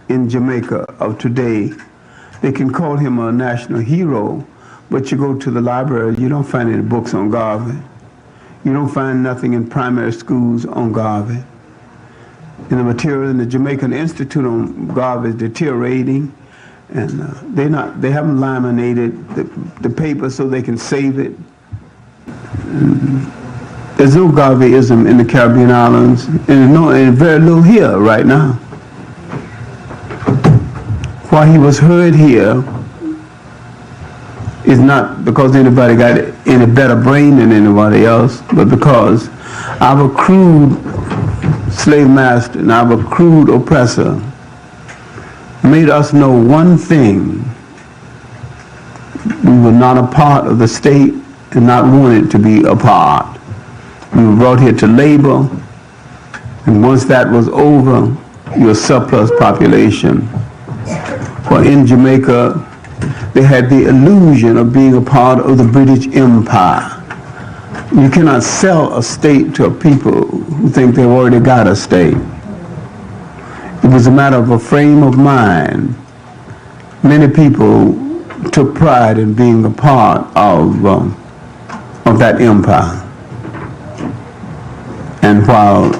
in Jamaica of today. They can call him a national hero, but you go to the library, you don't find any books on Garvey. You don't find nothing in primary schools on Garvey. And the material in the Jamaican Institute on Garvey is deteriorating, and they haven't laminated the paper so they can save it. There's no Garveyism in the Caribbean islands, and very little here right now. Why he was heard here is not because anybody got any better brain than anybody else, but because our crude slave master and our crude oppressor made us know one thing: we were not a part of the state and not wanted to be a part. We were brought here to labor, and once that was over, you're a surplus population. For in Jamaica, they had the illusion of being a part of the British Empire. You cannot sell a state to a people who think they've already got a state. It was a matter of a frame of mind. Many people took pride in being a part of that empire. And while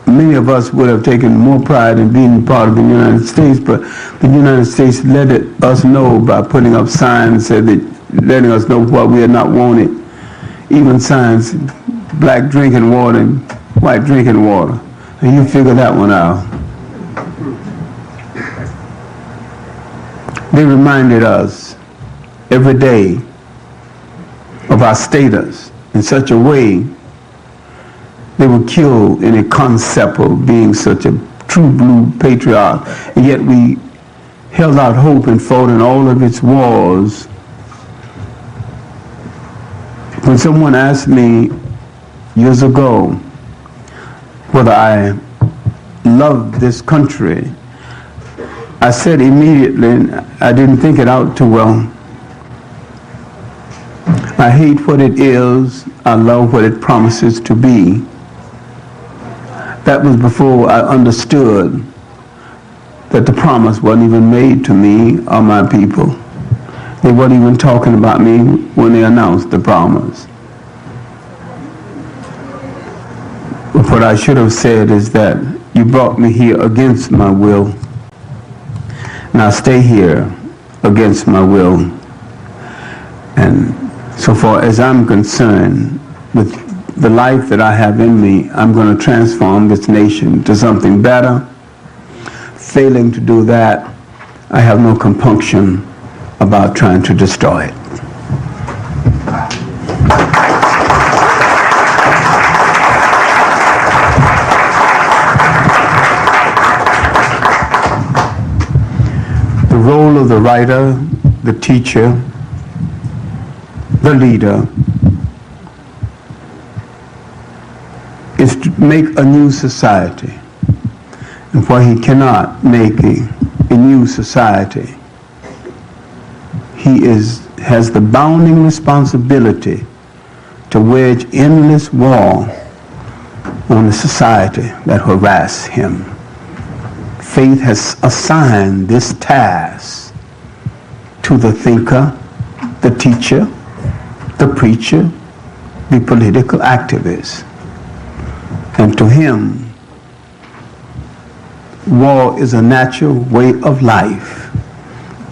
many of us would have taken more pride in being part of the United States, but the United States let us know by putting up signs letting us know what we are not wanted. Even signs, black drinking water and white drinking water. And you figure that one out. They reminded us every day of our status in such a way. They were killed in a concept of being such a true blue patriot, and yet we held out hope and fought in all of its wars. When someone asked me years ago whether I loved this country, I said immediately, and I didn't think it out too well, I hate what it is, I love what it promises to be. That was before I understood that the promise wasn't even made to me or my people. They weren't even talking about me when they announced the promise. But what I should have said is that you brought me here against my will. Now stay here against my will. And so far as I'm concerned, with the life that I have in me, I'm going to transform this nation to something better. Failing to do that, I have no compunction about trying to destroy it. The role of the writer, the teacher, the leader is to make a new society. And for he cannot make a new society, he has the bounding responsibility to wage endless war on the society that harass him. Faith has assigned this task to the thinker, the teacher, the preacher, the political activist. And to him, war is a natural way of life.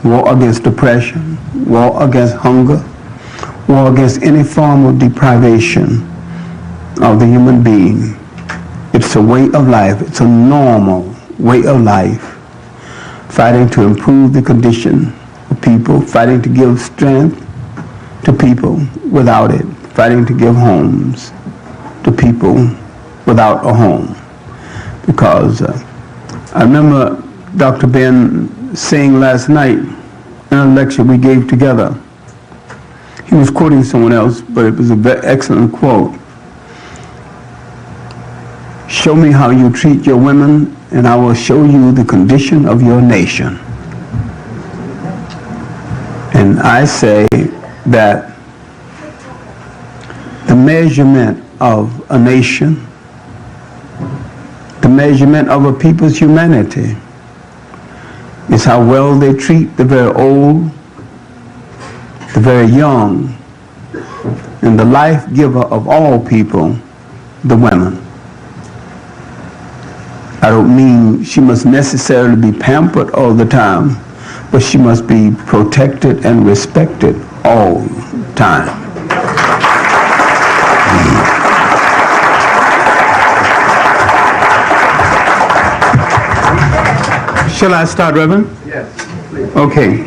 War against oppression, war against hunger, war against any form of deprivation of the human being. It's a way of life. It's a normal way of life. Fighting to improve the condition of people, fighting to give strength to people without it, fighting to give homes to people without a home. Because I remember Dr. Ben saying last night in a lecture we gave together, he was quoting someone else, but it was an excellent quote. Show me how you treat your women, and I will show you the condition of your nation. And I say that the measurement of a nation, the measurement of a people's humanity, It's how well they treat the very old, the very young, and the life giver of all people, the women. I don't mean she must necessarily be pampered all the time, but she must be protected and respected all the time. Shall I start, Reverend? Yes, please. Okay.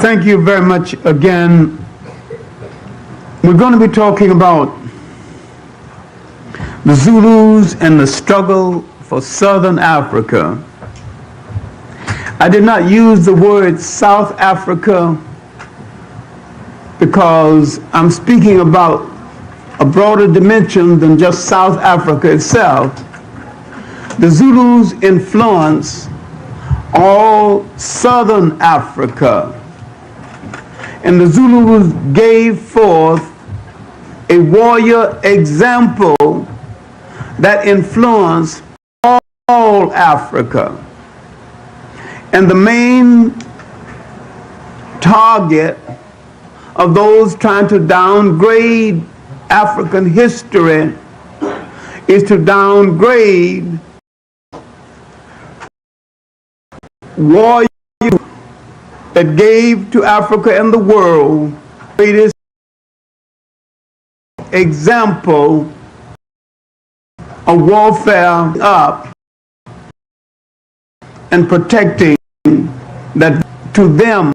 Thank you very much again. We're going to be talking about the Zulus and the struggle for Southern Africa. I did not use the word South Africa because I'm speaking about a broader dimension than just South Africa itself. The Zulus influence all Southern Africa, and the Zulus gave forth a warrior example that influenced all Africa. And the main target of those trying to downgrade African history is to downgrade warriors that gave to Africa and the world the greatest example of warfare up and protecting that to them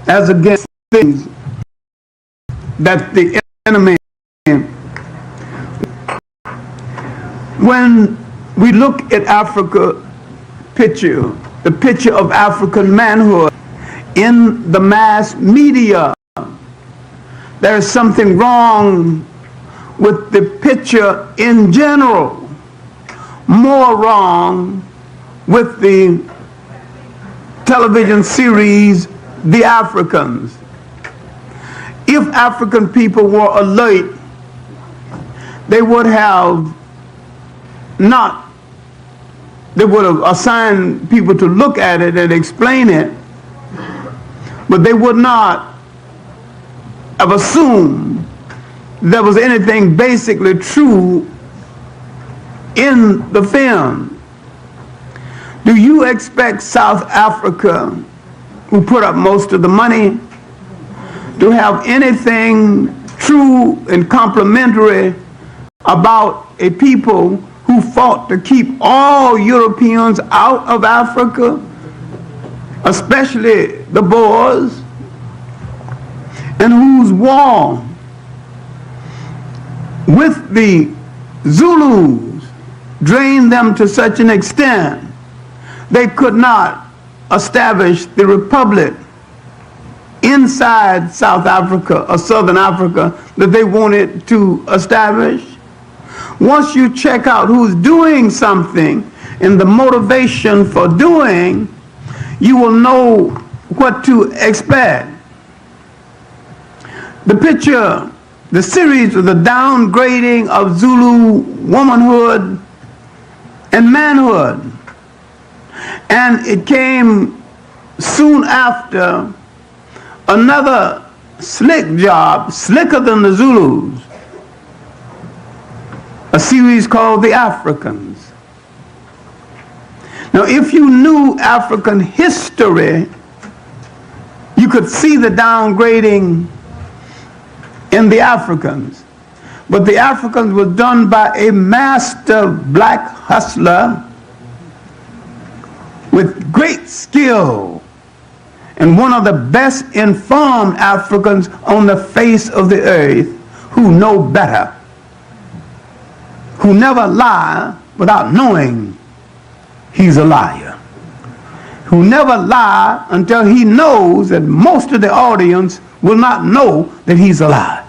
as against things that the enemy. When we look at Africa picture, the picture of African manhood in the mass media, there is something wrong with the picture in general, more wrong with the television series The Africans. If African people were alert, they would have assigned people to look at it and explain it, but they would not have assumed there was anything basically true in the film. Do you expect South Africa, who put up most of the money, to have anything true and complimentary about a people who fought to keep all Europeans out of Africa, especially the Boers, and whose war with the Zulus drained them to such an extent they could not establish the republic inside South Africa or Southern Africa that they wanted to establish? Once you check out who's doing something and the motivation for doing, you will know what to expect. The picture, the series of the downgrading of Zulu womanhood and manhood. And it came soon after another slick job, slicker than the Zulus, a series called The Africans. Now, if you knew African history, you could see the downgrading in The Africans. But The Africans was done by a master black hustler with great skill and one of the best informed Africans on the face of the earth who know better, who never lie without knowing he's a liar, who never lie until he knows that most of the audience will not know that he's a liar.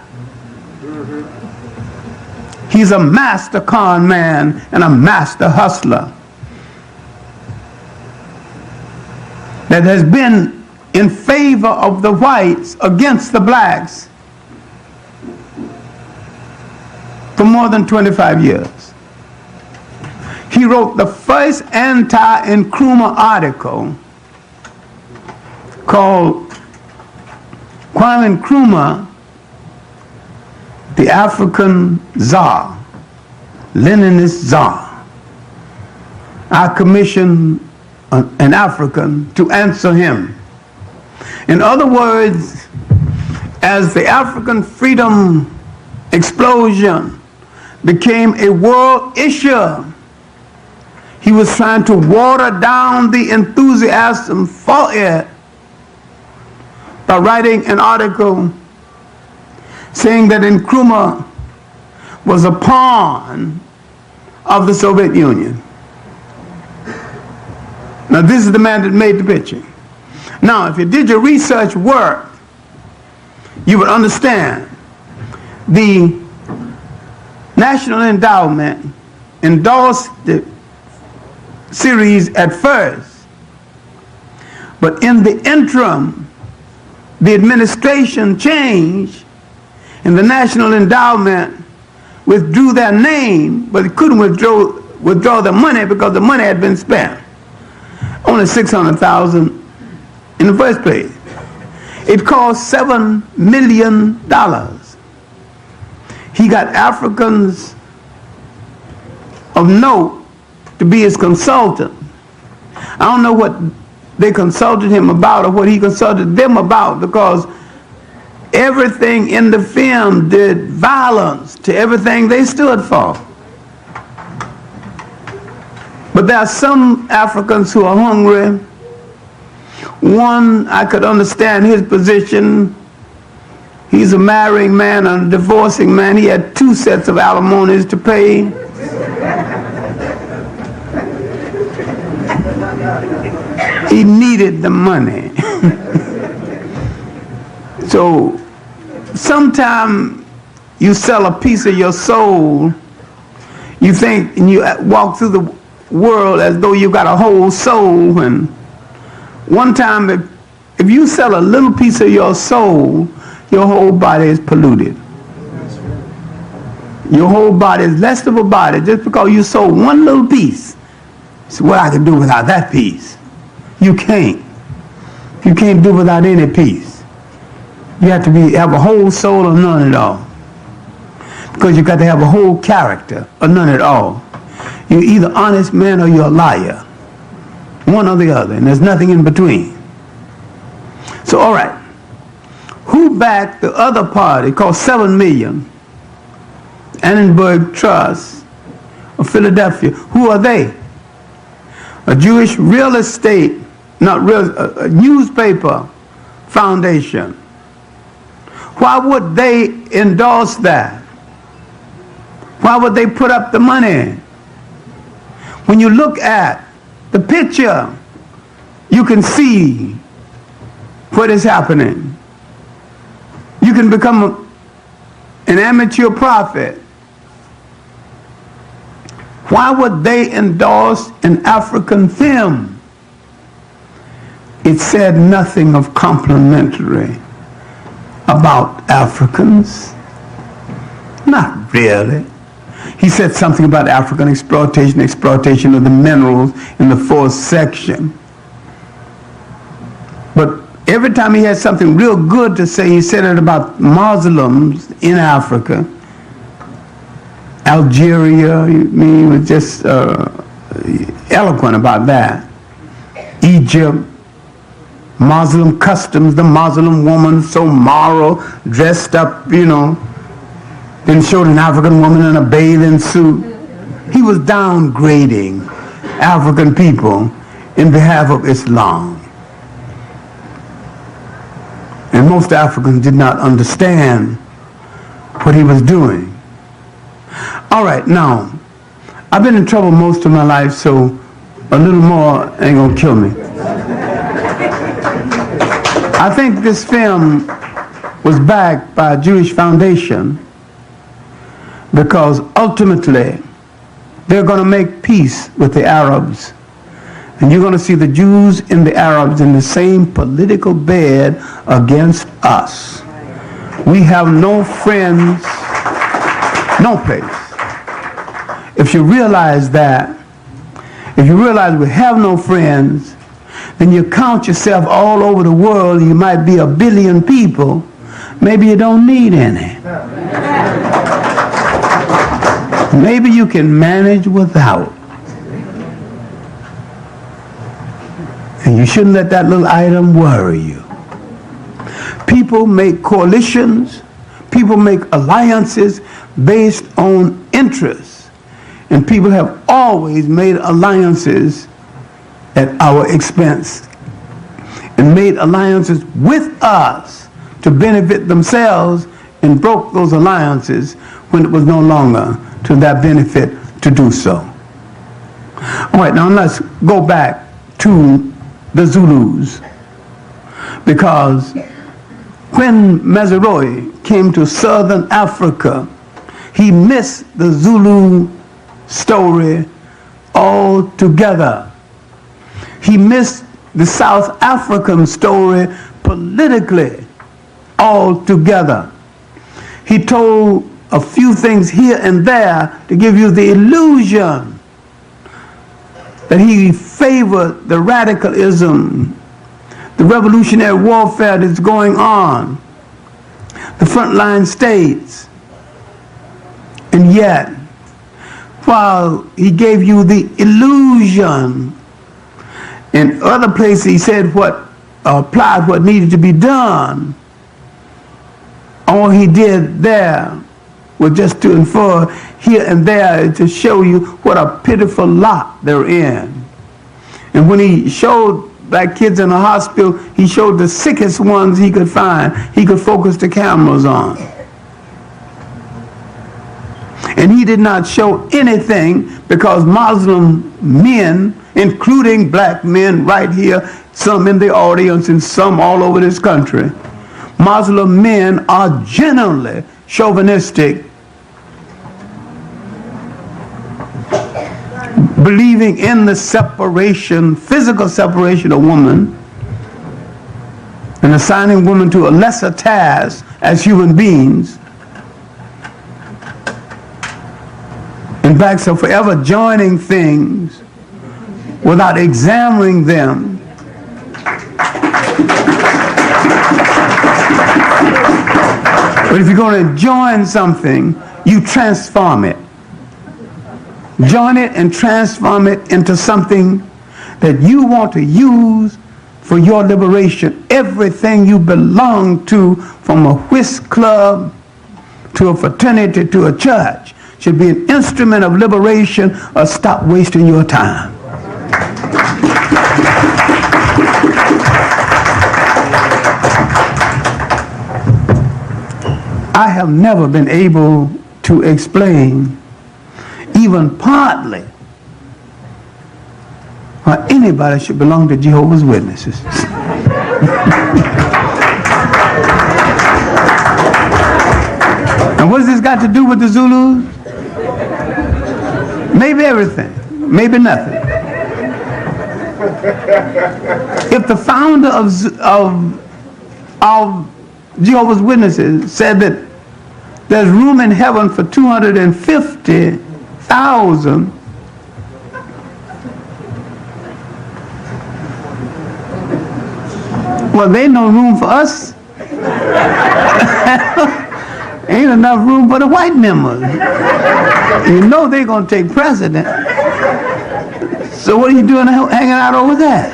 He's a master con man and a master hustler. that has been in favor of the whites against the blacks for more than 25 years. He wrote the first anti-Nkrumah article called Kwame Nkrumah, the African Czar, Leninist Czar. I commissioned an African to answer him. In other words, as the African freedom explosion became a world issue, he was trying to water down the enthusiasm for it by writing an article saying that Nkrumah was a pawn of the Soviet Union. Now, this is the man that made the picture. Now, if you did your research work, you would understand the National Endowment endorsed the series at first, but in the interim, the administration changed and the National Endowment withdrew their name, but it couldn't withdraw the money because the money had been spent. Only $600,000 in the first place. It cost $7 million. He got Africans of note to be his consultant. I don't know what they consulted him about or what he consulted them about, because everything in the film did violence to everything they stood for. But there are some Africans who are hungry. One, I could understand his position. He's a marrying man and a divorcing man. He had 2 sets of alimonies to pay. He needed the money. So sometime you sell a piece of your soul, you think, and you walk through the world as though you got a whole soul, and one time if you sell a little piece of your soul, your whole body is polluted. Your whole body is less of a body just because you sold one little piece. So what I can do without that piece? You can't. You can't do without any piece. You have to have a whole soul or none at all. Because you got to have a whole character or none at all. You're either honest man or you're a liar. One or the other, and there's nothing in between. So, all right. Who backed the other party called $7 million? Annenberg Trust of Philadelphia. Who are they? A Jewish real estate, a newspaper foundation. Why would they endorse that? Why would they put up the money? When you look at the picture, you can see what is happening. You can become an amateur prophet. Why would they endorse an African film? It said nothing of complimentary about Africans. Not really. He said something about African exploitation of the minerals in the 4th section. But every time he had something real good to say, he said it about Muslims in Africa. Algeria, he was just eloquent about that. Egypt, Muslim customs, the Muslim woman so moral, dressed up, then showed an African woman in a bathing suit. He was downgrading African people in behalf of Islam. And most Africans did not understand what he was doing. All right, now, I've been in trouble most of my life, so a little more ain't gonna kill me. I think this film was backed by a Jewish foundation because ultimately they're going to make peace with the Arabs. And you're going to see the Jews and the Arabs in the same political bed against us. We have no friends, no place. If you realize that, if you realize we have no friends, then you count yourself all over the world. You might be 1 billion people. Maybe you don't need any. Maybe you can manage without. And you shouldn't let that little item worry you. People make coalitions, people make alliances based on interests. And people have always made alliances at our expense and made alliances with us to benefit themselves and broke those alliances when it was no longer to their benefit to do so. All right, now let's go back to the Zulus, because when Mazaroi came to southern Africa, he missed the Zulu story altogether. He missed the South African story politically altogether. He told a few things here and there to give you the illusion that he favored the radicalism, the revolutionary warfare that's going on, the frontline states. And yet, while he gave you the illusion, in other places he said applied what needed to be done, all he did there was just to infer here and there to show you what a pitiful lot they're in. And when he showed black kids in the hospital, he showed the sickest ones he could find. He could focus the cameras on. And he did not show anything because Muslim men, including black men right here, some in the audience and some all over this country, Muslim men are generally chauvinistic, believing in the separation, physical separation of woman, and assigning women to a lesser task as human beings. In fact, so forever joining things without examining them. But if you're going to join something, you transform it. Join it and transform it into something that you want to use for your liberation. Everything you belong to, from a whist club to a fraternity to a church, should be an instrument of liberation, or stop wasting your time. I have never been able to explain, even partly, why anybody should belong to Jehovah's Witnesses. And what has this got to do with the Zulus? Maybe everything, maybe nothing. If the founder of Jehovah's Witnesses said that there's room in heaven for 250,000, well, there ain't no room for us. Ain't enough room for the white members. You know they're going to take precedent. So what are you doing hanging out over there?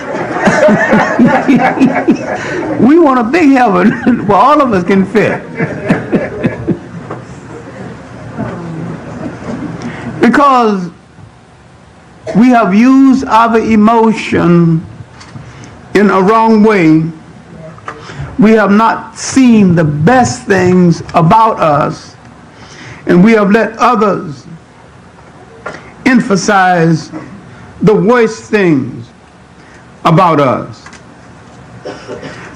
We want a big heaven where all of us can fit. Because we have used our emotion in a wrong way. We have not seen the best things about us, and we have let others emphasize the worst things about us.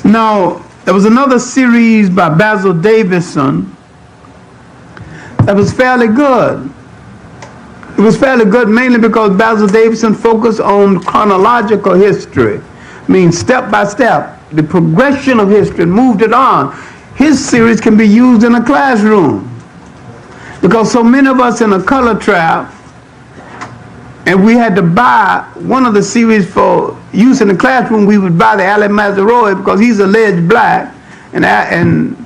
Now, there was another series by Basil Davison that was fairly good. It was fairly good, mainly because Basil Davidson focused on chronological history. I mean, step by step, the progression of history, and moved it on. His series can be used in a classroom because so many of us in a color trap, and we had to buy one of the series for use in the classroom. We would buy the Ali Mazaroi because he's alleged black, and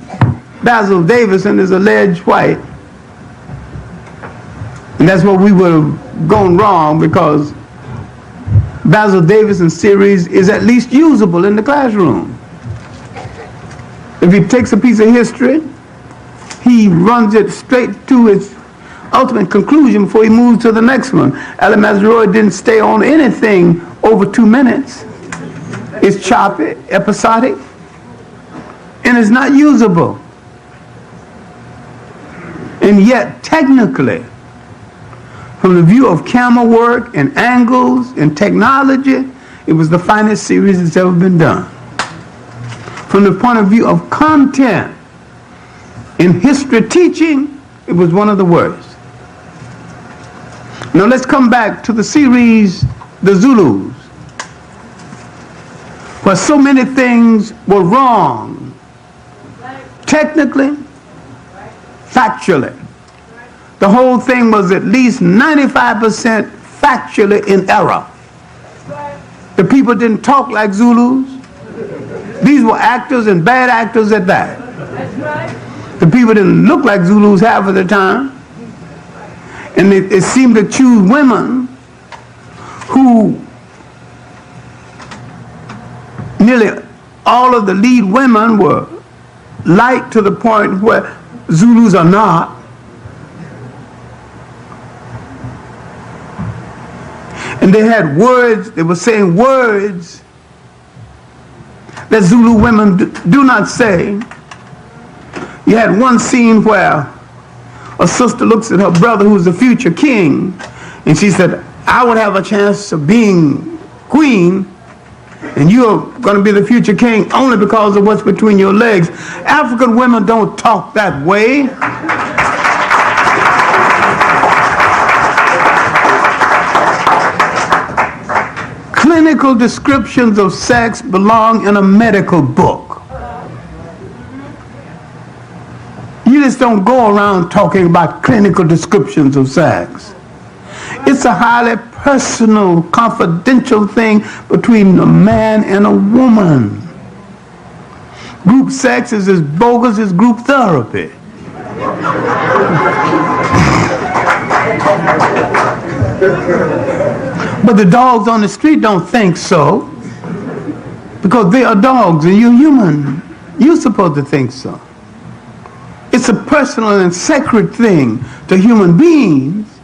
Basil Davidson is alleged white. And that's where we would have gone wrong, because Basil Davidson's series is at least usable in the classroom. If he takes a piece of history, he runs it straight to its ultimate conclusion before he moves to the next one. Ali Mazaroi didn't stay on anything over 2 minutes. It's choppy, episodic, and it's not usable. And yet, technically, from the view of camera work and angles and technology, it was the finest series that's ever been done. From the point of view of content in history teaching, it was one of the worst. Now let's come back to the series, The Zulus, where so many things were wrong, technically, factually. The whole thing was at least 95% factually in error. The people didn't talk like Zulus. These were actors, and bad actors at that. The people didn't look like Zulus half of the time. And they seemed to choose women who, nearly all of the lead women were light to the point where Zulus are not. And they had words, they were saying words that Zulu women do not say. You had one scene where a sister looks at her brother who's the future king, and she said, I would have a chance of being queen, and you're going to be the future king only because of what's between your legs. African women don't talk that way. Clinical descriptions of sex belong in a medical book. You just don't go around talking about clinical descriptions of sex. It's a highly personal, confidential thing between a man and a woman. Group sex is as bogus as group therapy. But the dogs on the street don't think so, because they are dogs and you're human. You're supposed to think so. It's a personal and sacred thing to human beings,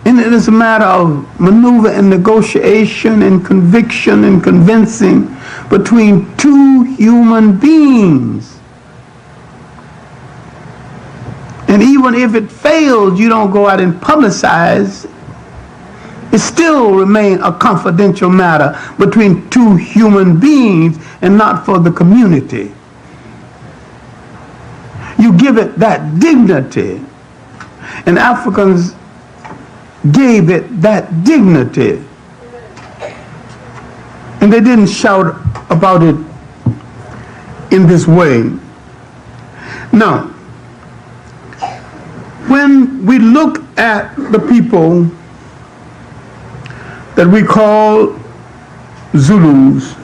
and it is a matter of maneuver and negotiation and conviction and convincing between two human beings. And even if it fails, you don't go out and publicize. It still remains a confidential matter between two human beings and not for the community. You give it that dignity, and Africans gave it that dignity, and they didn't shout about it in this way. Now, when we look at the people that we call Zulus,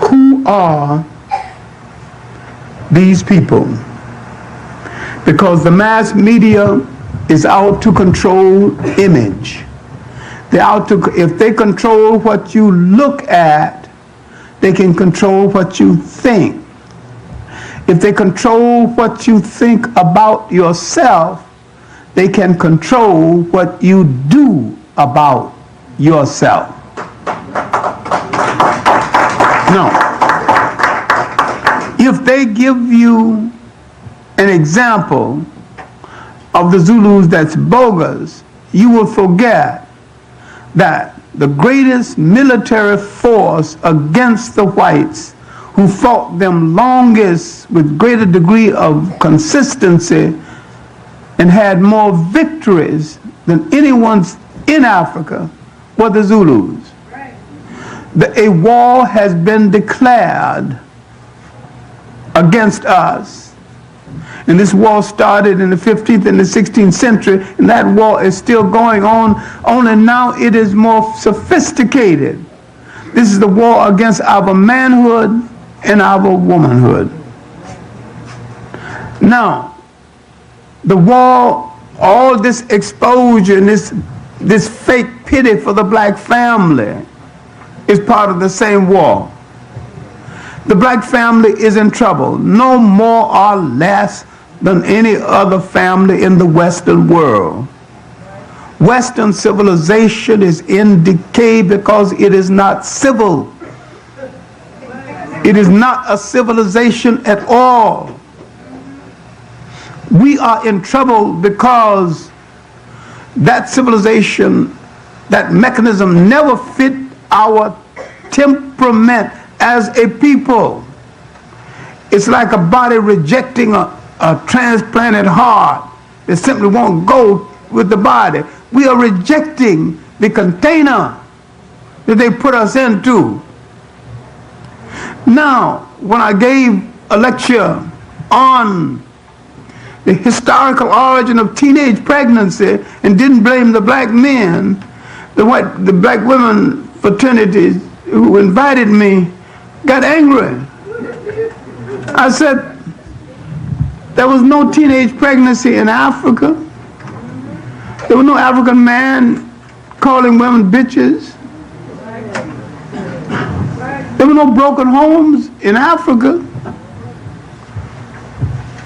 who are these people? Because the mass media is out to control image. They're out to, if they control what you look at, they can control what you think. If they control what you think about yourself, they can control what you do about yourself. Now, if they give you an example of the Zulus that's bogus, you will forget that the greatest military force against the whites, who fought them longest with greater degree of consistency, and had more victories than anyone in Africa were the Zulus. A war has been declared against us. And this war started in the 15th and the 16th century, and that war is still going on, only now it is more sophisticated. This is the war against our manhood and our womanhood. Now, the war, all this exposure and this fake pity for the black family is part of the same war. The black family is in trouble, no more or less than any other family in the Western world. Western civilization is in decay because it is not civil. It is not a civilization at all. We are in trouble because that civilization, that mechanism never fit our temperament as a people. It's like a body rejecting a transplanted heart. It simply won't go with the body. We are rejecting the container that they put us into. Now, when I gave a lecture on the historical origin of teenage pregnancy and didn't blame the black men, the black women fraternities who invited me got angry. I said, there was no teenage pregnancy in Africa. There was no African man calling women bitches. There were no broken homes in Africa.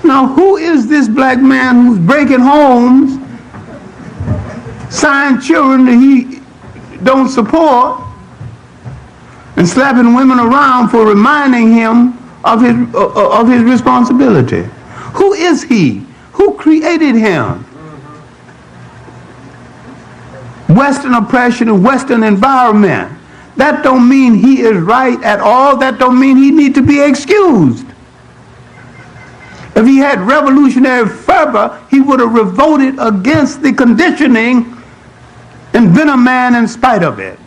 Now, who is this black man who's breaking homes, signing children that he don't support, and slapping women around for reminding him of his responsibility? Who is he? Who created him? Western oppression and Western environment. That don't mean he is right at all. That don't mean he need to be excused. If he had revolutionary fervor, he would have revolted against the conditioning and been a man in spite of it.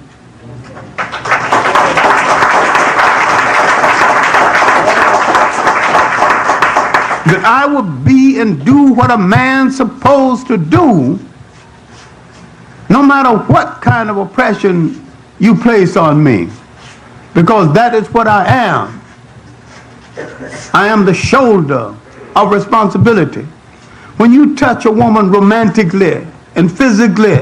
That I would be and do what a man's supposed to do, no matter what kind of oppression you place on me, because that is what I am. I am the shoulder of responsibility. When you touch a woman romantically and physically,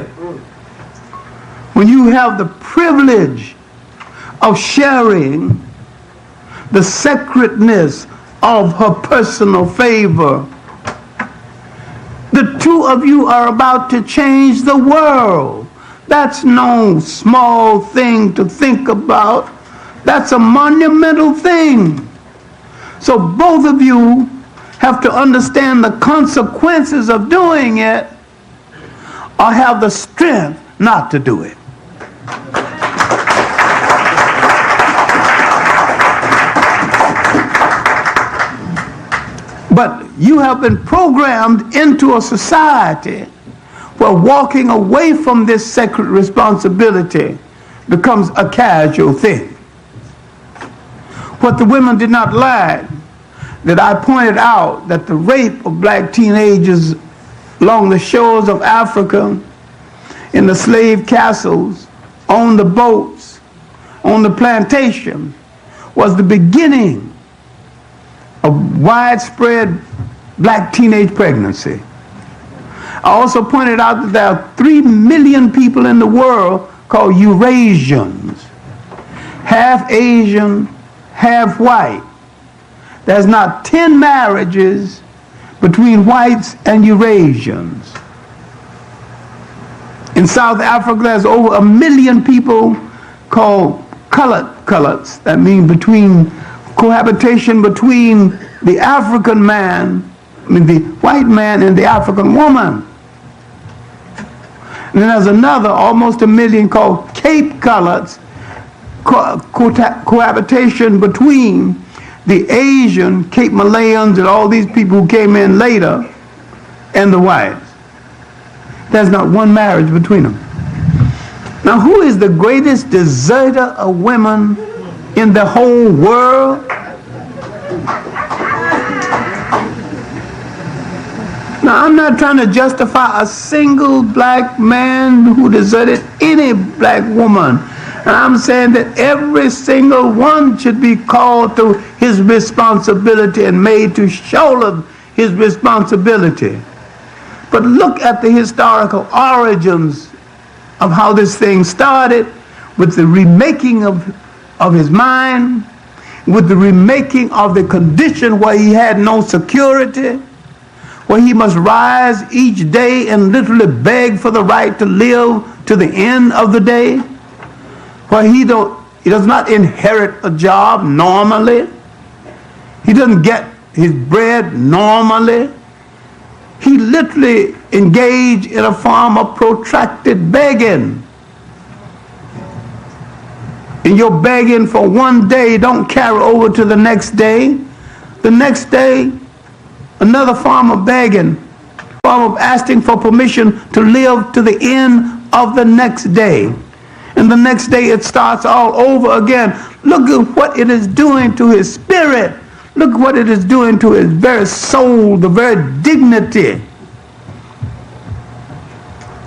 when you have the privilege of sharing the sacredness of her personal favor, the two of you are about to change the world. That's no small thing to think about. That's a monumental thing. So both of you have to understand the consequences of doing it, or have the strength not to do it. But you have been programmed into a society where walking away from this sacred responsibility becomes a casual thing. What the women did not like, that I pointed out that the rape of black teenagers along the shores of Africa, in the slave castles, on the boats, on the plantation, was the beginning of widespread black teenage pregnancy. I also pointed out that there are 3 million people in the world called Eurasians, half Asian, half white. There's not 10 marriages between whites and Eurasians. In South Africa, there's over 1 million people called coloreds. That means cohabitation between the African man, the white man, and the African woman. And then there's another, almost 1 million, called Cape coloreds, cohabitation between the Asian, Cape Malayans, and all these people who came in later, and the whites. There's not one marriage between them. Now, who is the greatest deserter of women in the whole world? Now, I'm not trying to justify a single black man who deserted any black woman. And I'm saying that every single one should be called to his responsibility and made to shoulder his responsibility. But look at the historical origins of how this thing started, with the remaking of his mind, with the remaking of the condition where he had no security, where he must rise each day and literally beg for the right to live to the end of the day, where he does not inherit a job normally. He doesn't get his bread normally. He literally engaged in a form of protracted begging. And your begging for one day don't carry over to the next day. The next day, another form of begging, form of asking for permission to live to the end of the next day. And the next day it starts all over again. Look at what it is doing to his spirit. Look at what it is doing to his very soul, the very dignity.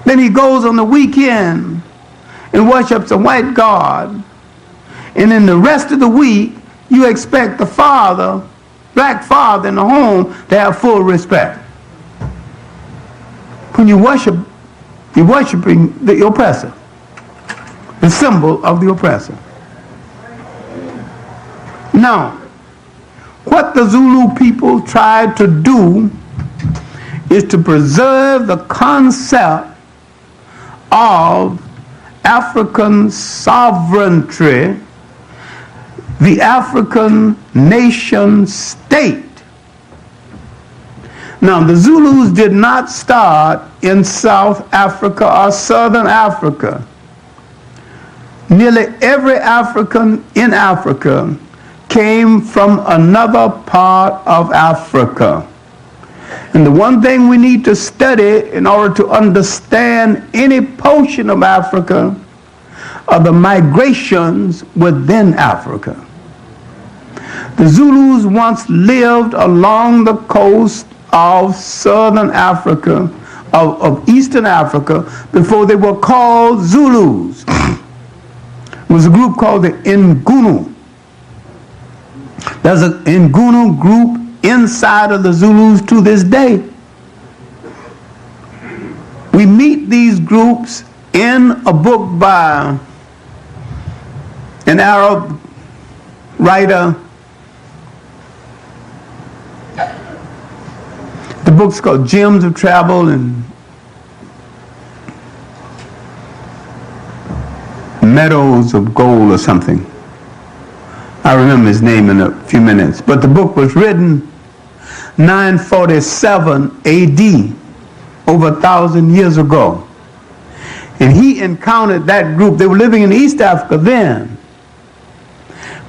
Then he goes on the weekend and worships a white god. And in the rest of the week, you expect the father, black father in the home, to have full respect. When you worship, you're worshiping the oppressor, the symbol of the oppressor. Now, what the Zulu people tried to do is to preserve the concept of African sovereignty, the African nation state. Now, the Zulus did not start in South Africa or Southern Africa. Nearly every African in Africa came from another part of Africa. And the one thing we need to study in order to understand any portion of Africa are the migrations within Africa. The Zulus once lived along the coast of Southern Africa, of Eastern Africa, before they were called Zulus. It was a group called the Ngunu. There's an Ngunu group inside of the Zulus to this day. We meet these groups in a book by an Arab writer. The book's called Gems of Travel and Meadows of Gold or something. I remember his name in a few minutes. But the book was written 947 AD, over 1,000 years ago. And he encountered that group. They were living in East Africa then.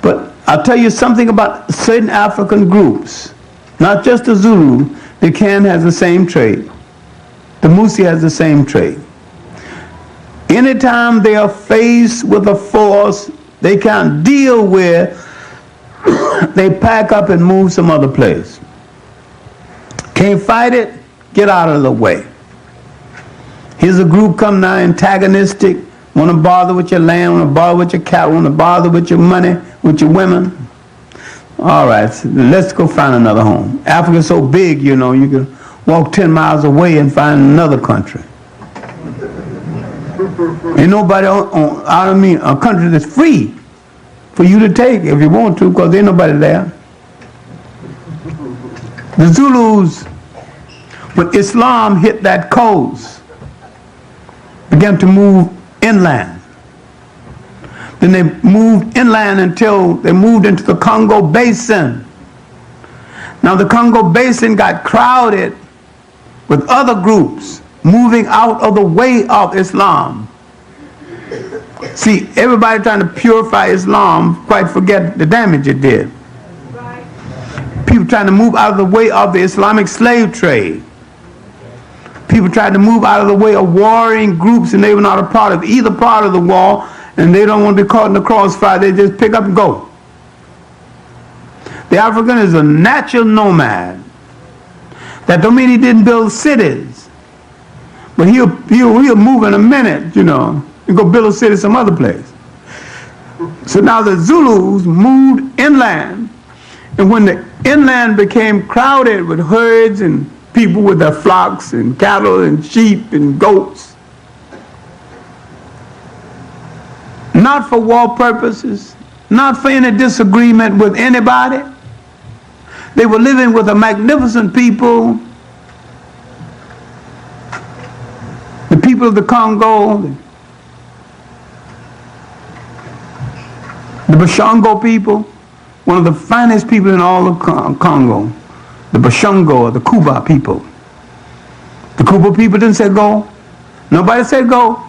But I'll tell you something about certain African groups, not just the Zulu. The Kan has the same trait. The Musi has the same trait. Anytime they are faced with a force they can't deal with, they pack up and move some other place. Can't fight it, get out of the way. Here's a group come now antagonistic, want to bother with your land, want to bother with your cattle, want to bother with your money, with your women. All right, so let's go find another home. Africa's so big, you know, you can walk 10 miles away and find another country. Ain't nobody a country that's free for you to take if you want to, because ain't nobody there. The Zulus, when Islam hit that coast, began to move inland. Then they moved inland until they moved into the Congo Basin. Now the Congo Basin got crowded with other groups moving out of the way of Islam. See, everybody trying to purify Islam quite forget the damage it did. People trying to move out of the way of the Islamic slave trade. People tried to move out of the way of warring groups, and they were not a part of either part of the war, and they don't want to be caught in the crossfire. They just pick up and go. The African is a natural nomad. That don't mean he didn't build cities, but he'll move in a minute, and go build a city some other place. So now the Zulus moved inland, and when the inland became crowded with herds and people with their flocks and cattle and sheep and goats, not for war purposes, not for any disagreement with anybody, they were living with a magnificent people, the people of the Congo, the Bashango people, one of the finest people in all of Congo, the Bashango or the Kuba people. The Kuba people didn't say go. Nobody said go.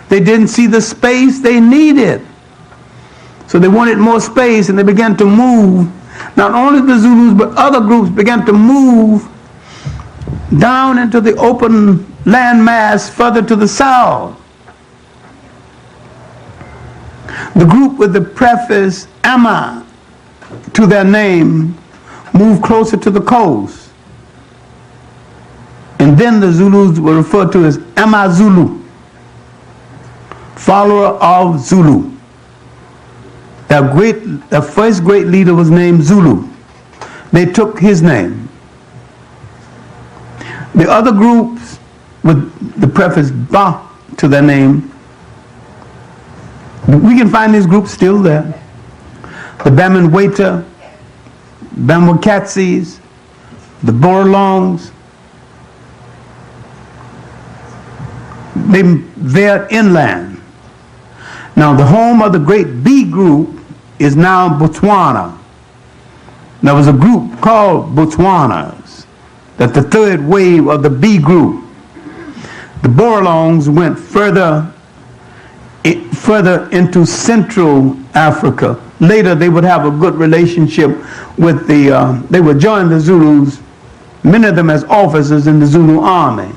They didn't see the space they needed. So they wanted more space, and they began to move. Not only the Zulus, but other groups began to move down into the open land mass further to the south. The group with the prefix Ama to their name moved closer to the coast. And then the Zulus were referred to as Ama-Zulu, follower of Zulu. Their first great leader was named Zulu. They took his name. The other groups with the prefix Ba to their name, we can find these groups still there. The Bamangweta, Bamwakatsis, the Borolongs, they're inland. Now the home of the great B group is now Botswana. There was a group called Botswanas, that's the third wave of the B group. The Borolongs went further into Central Africa. Later they would have a good relationship with they would join the Zulus, many of them as officers in the Zulu army.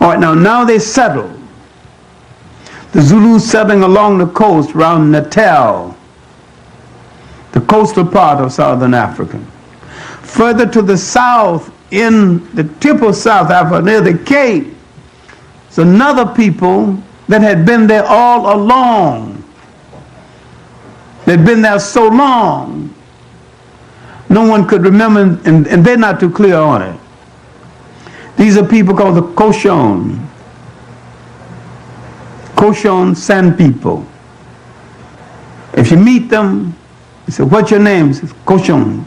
All right, now they settled. The Zulus settling along the coast around Natal, the coastal part of southern Africa. Further to the south, in the tip of South Africa, near the Cape, it's another people that had been there all along. They'd been there so long, no one could remember, and they're not too clear on it. These are people called the Koshon San people. If you meet them, you say, what's your name? He says, Koshon.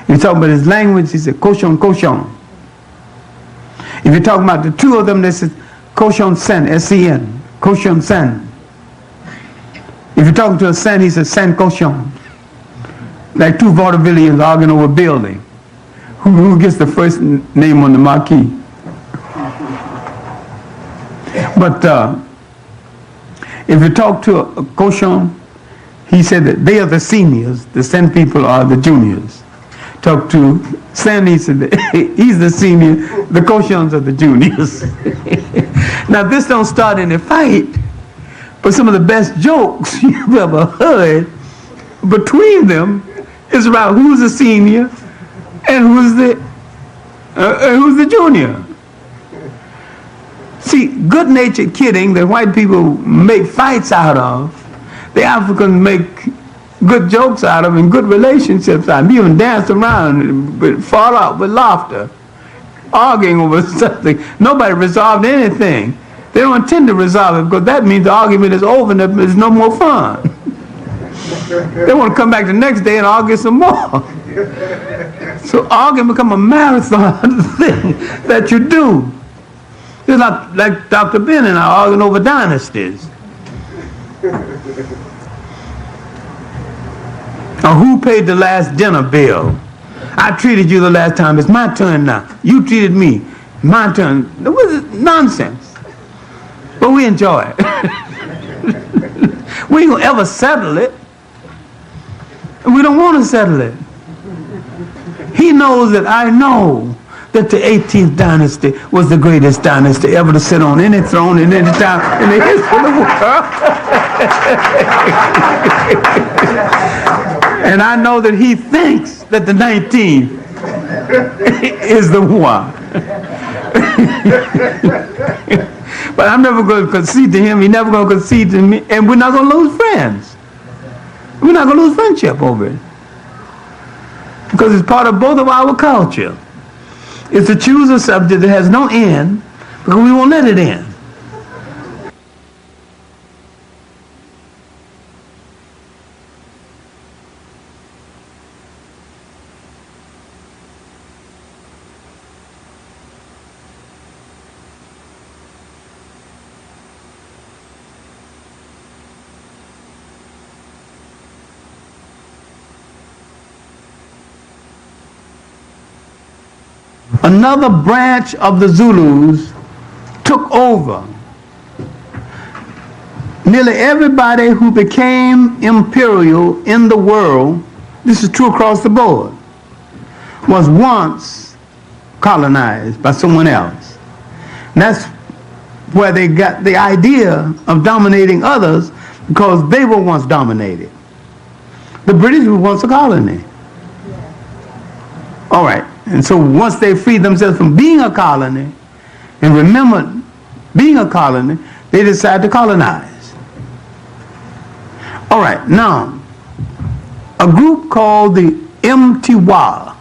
If you talk about his language, he said, Koshon. If you talk about the two of them, they say, Koshon Sen, S-E-N, Koshon Sen. If you're talking to a Sen, he says, Sen Koshon. Like two vaudevillians arguing over a building. Who gets the first name on the marquee? But if you talk to a Koshon, he said that they are the seniors, the Sen people are the juniors. Talk to Sen, he said that he's the senior, the Koshons are the juniors. Now this don't start any fight, but some of the best jokes you've ever heard between them is about who's the senior and who's the junior. See, good-natured kidding that white people make fights out of, the Africans make good jokes out of and good relationships out of. You even dance around and fall out with laughter, arguing over something. Nobody resolved anything. They don't intend to resolve it because that means the argument is over and there's no more fun. They want to come back the next day and argue some more. So arguing become a marathon thing that you do. It's like Dr. Ben and I arguing over dynasties. Or who paid the last dinner bill? I treated you the last time. It's my turn now. You treated me. My turn. It was nonsense. But we enjoy it. We ain't gonna ever settle it. And we don't want to settle it. He knows that I know that the 18th dynasty was the greatest dynasty ever to sit on any throne in any time in the history of the world. And I know that he thinks that the 19th is the one. But I'm never going to concede to him. He's never going to concede to me. And we're not going to lose friends. We're not going to lose friendship over it. Because it's part of both of our culture. It's to choose a subject that has no end, because we won't let it end. Another branch of the Zulus took over. Nearly everybody who became imperial in the world, this is true across the board, was once colonized by someone else. And that's where they got the idea of dominating others, because they were once dominated. The British were once a colony. All right. And so once they freed themselves from being a colony and remembered being a colony, they decided to colonize. All right, now, a group called the Mtiwa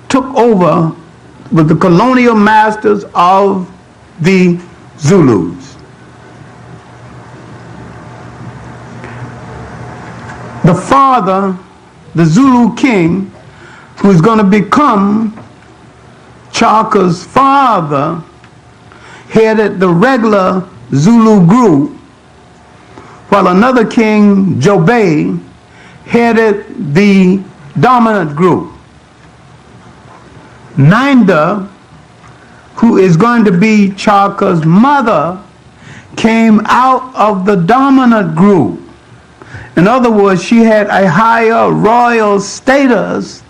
took over with the colonial masters of the Zulus. The father, the Zulu king, who's going to become Chaka's father, headed the regular Zulu group, while another king, Jobe, headed the dominant group. Ninda, who is going to be Chaka's mother, came out of the dominant group. In other words, she had a higher royal status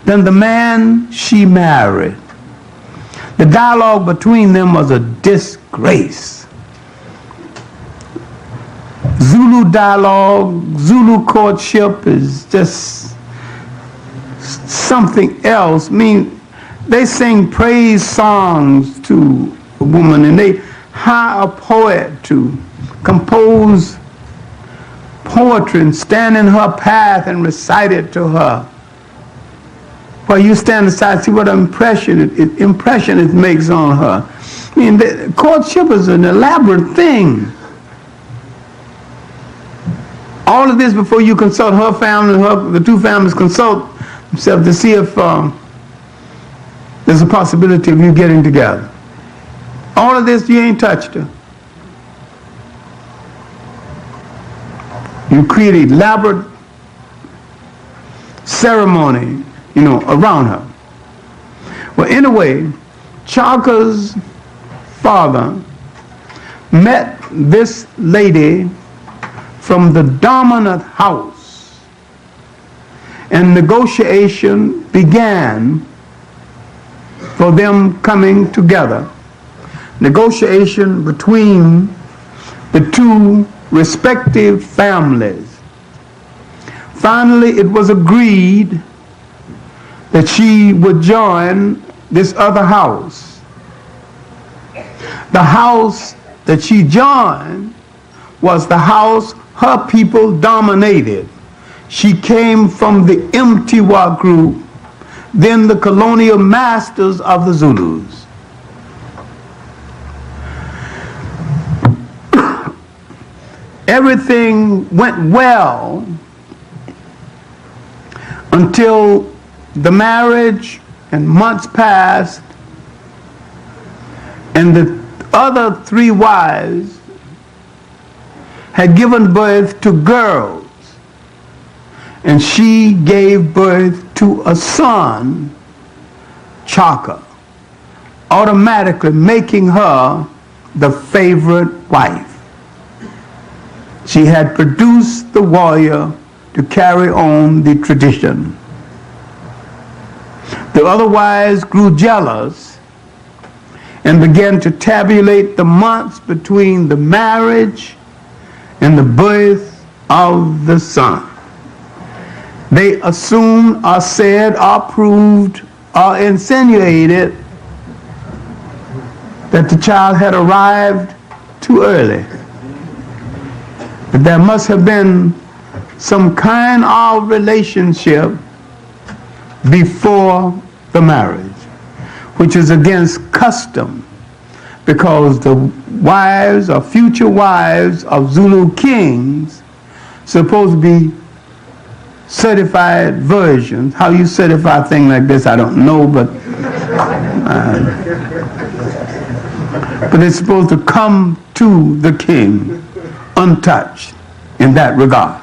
than the man she married. The dialogue between them was a disgrace. Zulu dialogue, Zulu courtship is just something else. I mean, they sing praise songs to a woman, and they hire a poet to compose poetry and stand in her path and recite it to her. While you stand aside and see what impression it makes on her. I mean, the courtship is an elaborate thing. All of this before you consult her family, the two families consult themselves to see if there's a possibility of you getting together. All of this, you ain't touched her. You create an elaborate ceremony, around her. Well, anyway, Chaka's father met this lady from the dominant house, and negotiation began for them coming together. Negotiation between the two respective families. Finally, it was agreed that she would join this other house. The house that she joined was the house her people dominated. She came from the Mtiwa group, then the colonial masters of the Zulus. Everything went well until the marriage and months passed, and the other three wives had given birth to girls, and she gave birth to a son, Chaka, automatically making her the favorite wife. She had produced the warrior to carry on the tradition. The The other wives grew jealous and began to tabulate the months between the marriage and the birth of the son. They assumed or said or proved or insinuated that the child had arrived too early. That there must have been some kind of relationship before the marriage, which is against custom, because the wives or future wives of Zulu kings supposed to be certified virgins. How you certify a thing like this, I don't know, but they're supposed to come to the king untouched in that regard.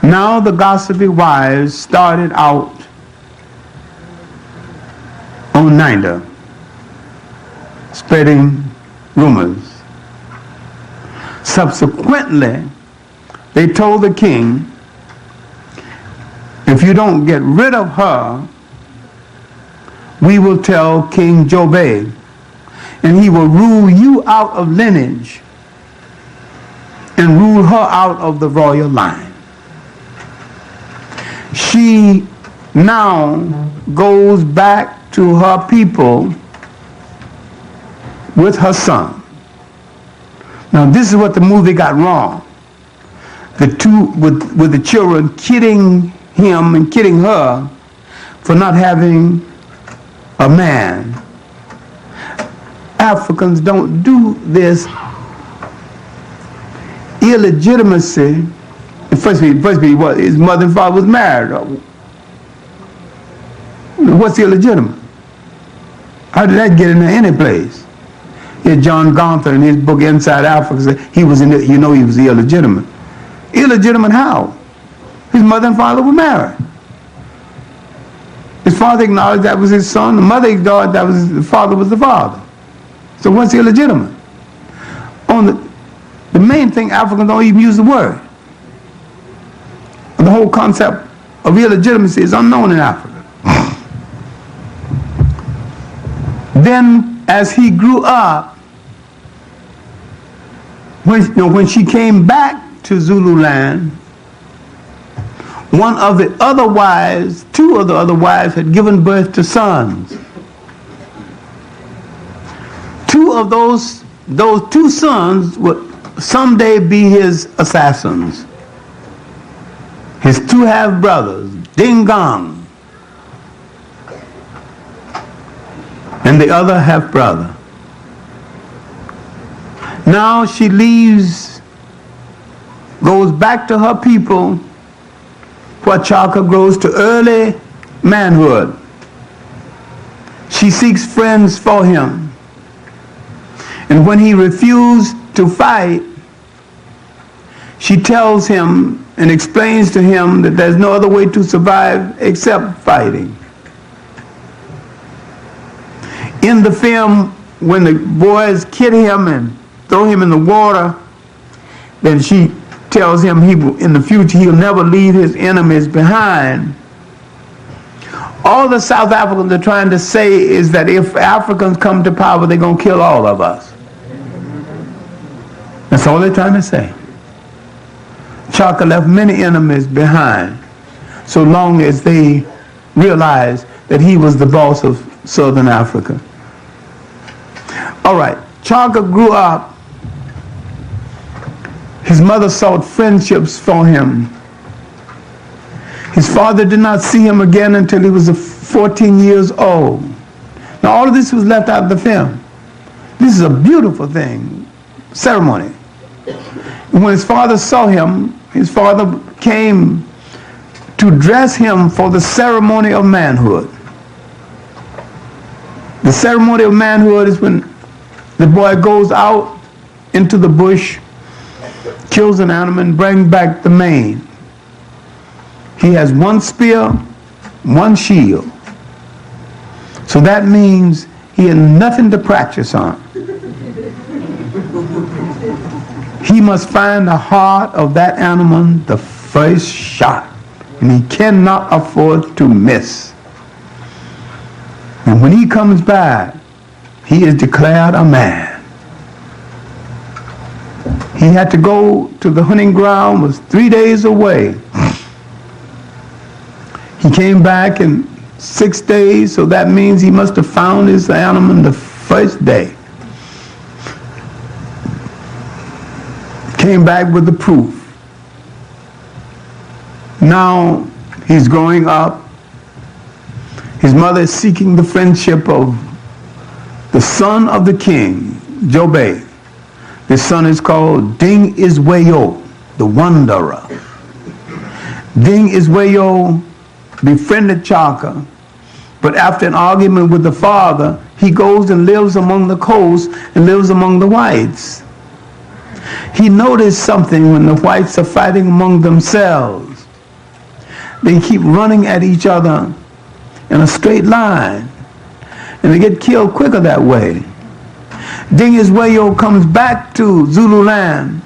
Now the gossipy wives started out on Nida, spreading rumors. Subsequently, they told the king, if you don't get rid of her, we will tell King Jobe, and he will rule you out of lineage and rule her out of the royal line. She now goes back to her people with her son. Now this is what the movie got wrong. The two with the children kidding him and kidding her for not having a man. Africans don't do this. Illegitimacy. First, his mother and father was married. What's illegitimate? How did that get in there any place? Yeah, John Gunther in his book Inside Africa said he was he was illegitimate. Illegitimate how? His mother and father were married. His father acknowledged that was his son. The mother acknowledged that was the father was the father. So what's illegitimate? The main thing, Africans don't even use the word. The whole concept of illegitimacy is unknown in Africa. Then, as he grew up, when she came back to Zululand, one of the other wives, two of the other wives had given birth to sons. Two of those two sons would someday be his assassins. His two half-brothers, Dingang, and the other half-brother. Now she leaves, goes back to her people, where Chaka grows to early manhood. She seeks friends for him. And when he refused to fight, she tells him and explains to him that there's no other way to survive except fighting. In the film, when the boys kid him and throw him in the water, then she tells him in the future he'll never leave his enemies behind. All the South Africans are trying to say is that if Africans come to power, they're going to kill all of us. That's all they're trying to say. Chaka left many enemies behind, so long as they realized that he was the boss of Southern Africa. All right, Chaka grew up. His mother sought friendships for him. His father did not see him again until he was 14 years old. Now all of this was left out of the film. This is a beautiful thing, ceremony. And when his father saw him, his father came to dress him for the ceremony of manhood. The ceremony of manhood is when the boy goes out into the bush, kills an animal, and brings back the mane. He has one spear, one shield. So that means he had nothing to practice on. He must find the heart of that animal the first shot, and he cannot afford to miss. And when he comes back, he is declared a man. He had to go to the hunting ground, was 3 days away. He came back in 6 days, so that means he must have found his animal the first day. Came back with the proof. Now he's growing up. His mother is seeking the friendship of the son of the king, Jobe. This son is called Ding Iswayo, the wanderer. Ding Iswayo befriended Chaka, but after an argument with the father, he goes and lives among the coast and lives among the whites. He noticed something when the whites are fighting among themselves. They keep running at each other in a straight line, and they get killed quicker that way. Ding Iswayo comes back to Zulu land,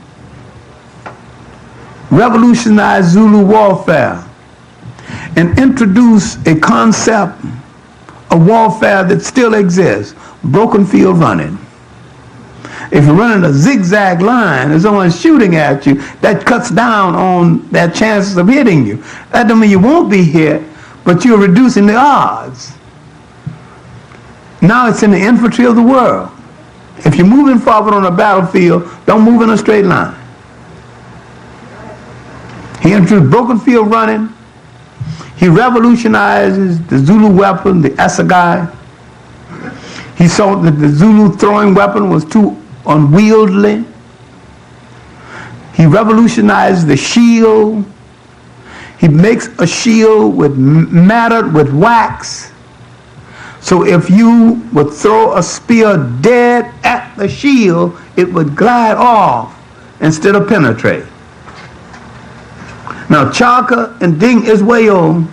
revolutionized Zulu warfare, and introduced a concept of warfare that still exists, broken field running. If you're running a zigzag line and someone's shooting at you, that cuts down on their chances of hitting you. That doesn't mean you won't be hit, but you're reducing the odds. Now it's in the infantry of the world. If you're moving forward on a battlefield, don't move in a straight line. He introduced broken field running. He revolutionizes the Zulu weapon, the assegai. He saw that the Zulu throwing weapon was too unwieldy. He revolutionized the shield. He makes a shield with matted with wax. So if you would throw a spear dead at the shield, it would glide off instead of penetrate. Now Chaka and Ding Iswayo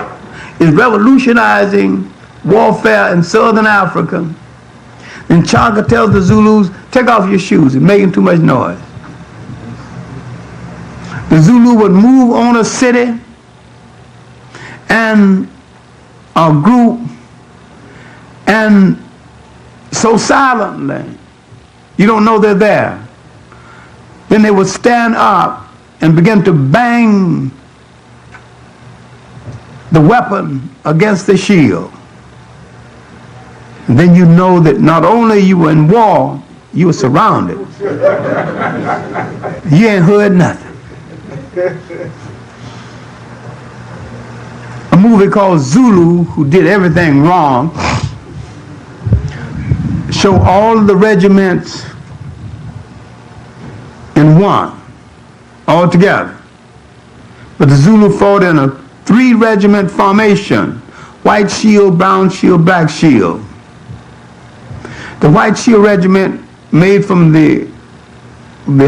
is revolutionizing warfare in southern Africa. And Chaka tells the Zulus, take off your shoes, it's making too much noise. The Zulu would move on a city and a group, and so silently, you don't know they're there. Then they would stand up and begin to bang the weapon against the shield. And then you know that not only you were in war, you were surrounded. You ain't heard nothing. A movie called Zulu, who did everything wrong, show all the regiments in one, all together. But the Zulu fought in a 3-regiment formation: white shield, brown shield, black shield. The white shield regiment made from the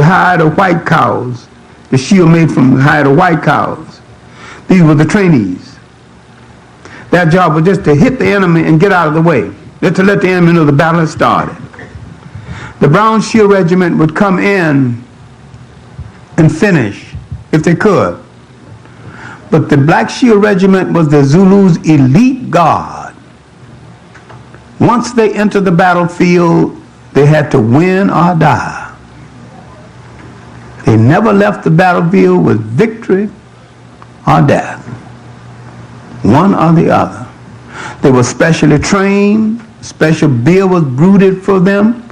hide of white cows. The shield made from the hide of white cows. These were the trainees. Their job was just to hit the enemy and get out of the way, just to let the enemy know the battle had started. The brown shield regiment would come in and finish if they could. But the black shield regiment was the Zulus' elite guard. Once they entered the battlefield, they had to win or die. They never left the battlefield with victory or death. One or the other. They were specially trained. Special beer was brewed for them.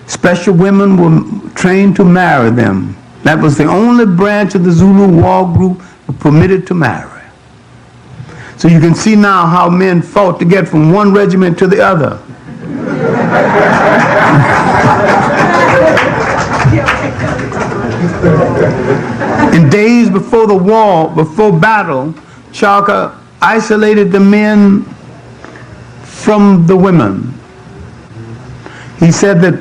Special women were trained to marry them. That was the only branch of the Zulu war group permitted to marry. So you can see now how men fought to get from one regiment to the other. In days before the war, before battle, Chaka isolated the men from the women. He said that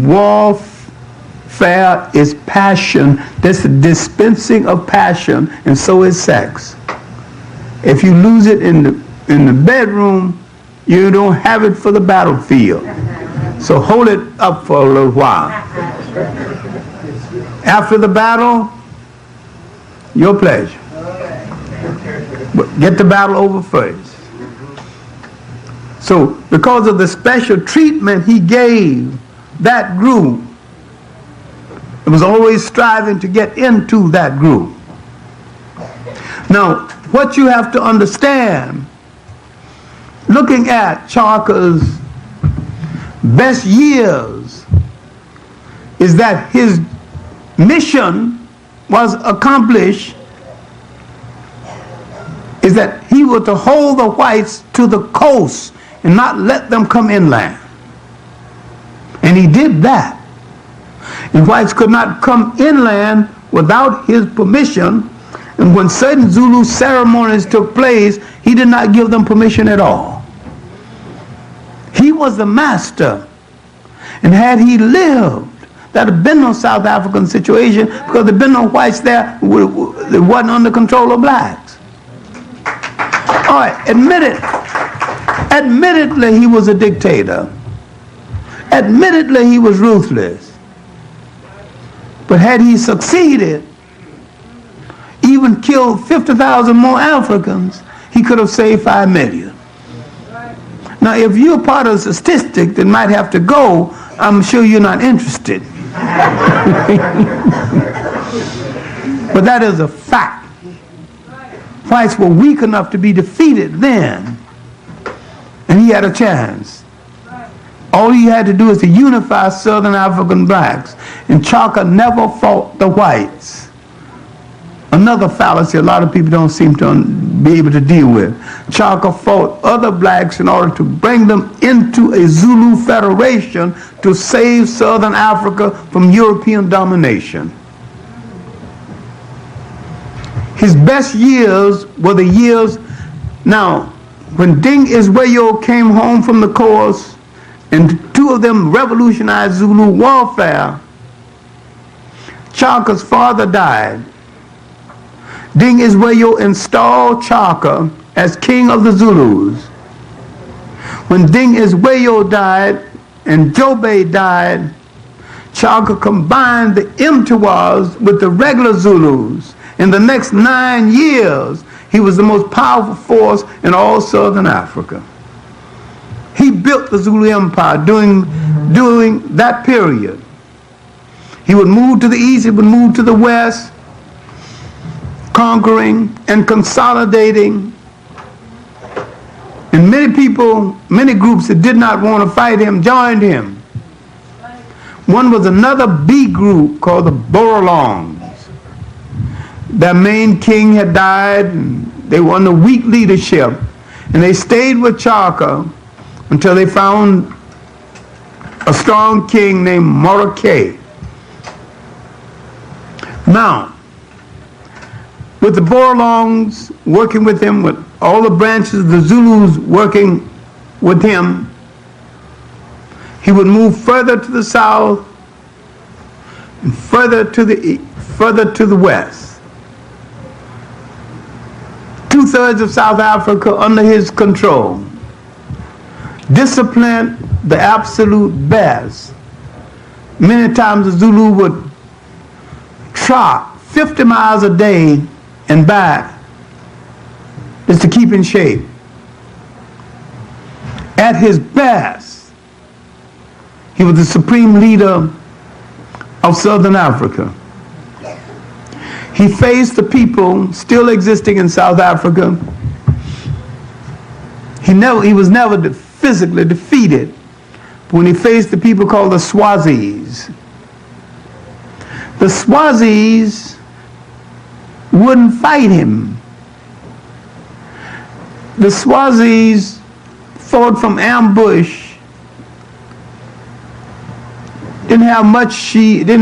warfare is passion. That's the dispensing of passion, and so is sex. If you lose it in the bedroom, you don't have it for the battlefield. So hold it up for a little while. After the battle, your pleasure. But get the battle over first. So because of the special treatment he gave that group, it was always striving to get into that group. Now, what you have to understand, looking at Chaka's best years, is that his mission was accomplished, is that he was to hold the whites to the coast and not let them come inland. And he did that. And whites could not come inland without his permission. And when certain Zulu ceremonies took place, he did not give them permission at all. He was the master. And had he lived, there had been no South African situation, because there had been no whites there. It wasn't under control of blacks. All right, admittedly he was a dictator. Admittedly he was ruthless. But had he succeeded, even killed 50,000 more Africans, he could have saved 5 million. Now, if you're part of the statistic that might have to go, I'm sure you're not interested. But that is a fact. Whites were weak enough to be defeated then, and he had a chance. All he had to do is to unify Southern African blacks, and Chaka never fought the whites. Another fallacy a lot of people don't seem to be able to deal with. Chaka fought other blacks in order to bring them into a Zulu federation to save Southern Africa from European domination. His best years were the years, now, when Ding Iswayo came home from the course, and 2 of them revolutionized Zulu warfare, Chaka's father died. Ding Iswayo installed Chaka as king of the Zulus. When Ding Iswayo died and Jobe died, Chaka combined the Mtiwas with the regular Zulus. In the next 9 years, he was the most powerful force in all Southern Africa. He built the Zulu Empire during that period. He would move to the east, he would move to the west, conquering and consolidating. And many people, many groups that did not want to fight him joined him. One was another B group called the Borolongs. Their main king had died, and they were under weak leadership. And they stayed with Chaka until they found a strong king named Morake. Now, with the Borolongs working with him, with all the branches of the Zulus working with him, he would move further to the south and further to the west. 2/3 of South Africa under his control. Discipline, the absolute best. Many times the Zulu would trot 50 miles a day and back just to keep in shape. At his best, he was the supreme leader of Southern Africa. He faced the people still existing in South Africa. He was never physically defeated. But when he faced the people called the Swazis wouldn't fight him. The Swazis fought from ambush. Didn't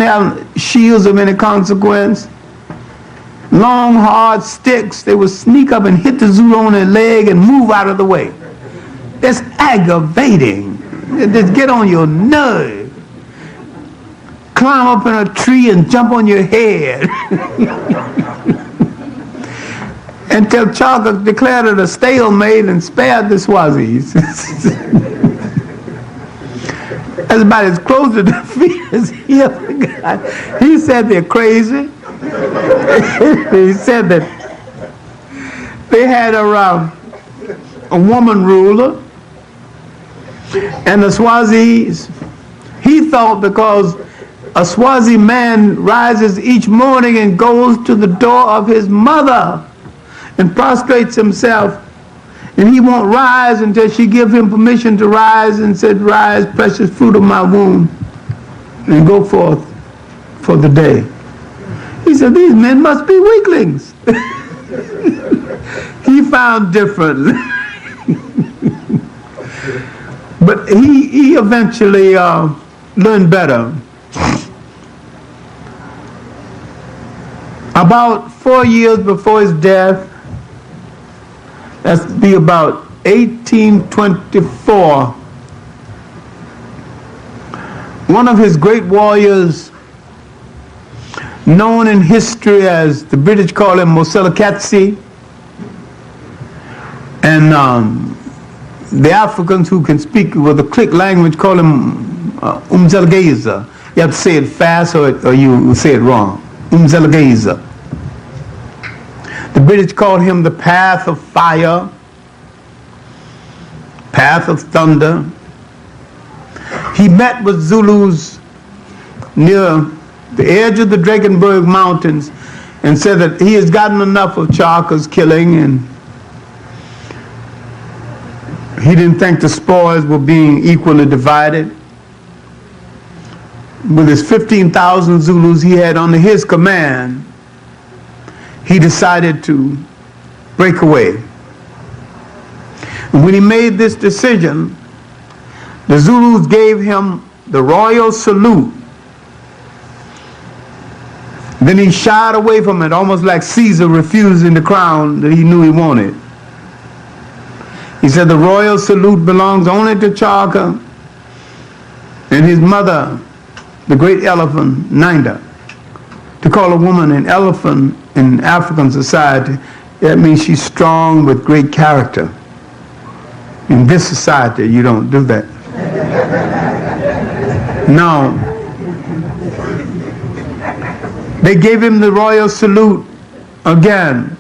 have shields of any consequence. Long, hard sticks. They would sneak up and hit the Zulu on their leg and move out of the way. That's aggravating. Just get on your nerve. Climb up in a tree and jump on your head. Until Chaka declared it a stalemate and spared the Swazis. That's about as close to defeat as he ever got. He said they're crazy. He said that they had a woman ruler, And the Swazis, he thought because a Swazi man rises each morning and goes to the door of his mother and prostrates himself, and he won't rise until she gives him permission to rise and said, "Rise, precious fruit of my womb, and go forth for the day." He said, these men must be weaklings. He found different. But he eventually learned better. About 4 years before his death, that's be about 1824, one of his great warriors, known in history as, the British call him Moselekatse, and the Africans who can speak with a click language call him Umzelgeza. You have to say it fast or you say it wrong. Umzelgeza. The British called him the path of fire, path of thunder. He met with Zulus near the edge of the Drakensberg Mountains and said that he has gotten enough of Chaka's killing, and he didn't think the spoils were being equally divided. With his 15,000 Zulus he had under his command, he decided to break away. And when he made this decision, the Zulus gave him the royal salute. Then he shied away from it, almost like Caesar refusing the crown that he knew he wanted. He said the royal salute belongs only to Chaka and his mother, the great elephant, Ninda. To call a woman an elephant in African society, that means she's strong with great character. In this society, you don't do that. Now, they gave him the royal salute again,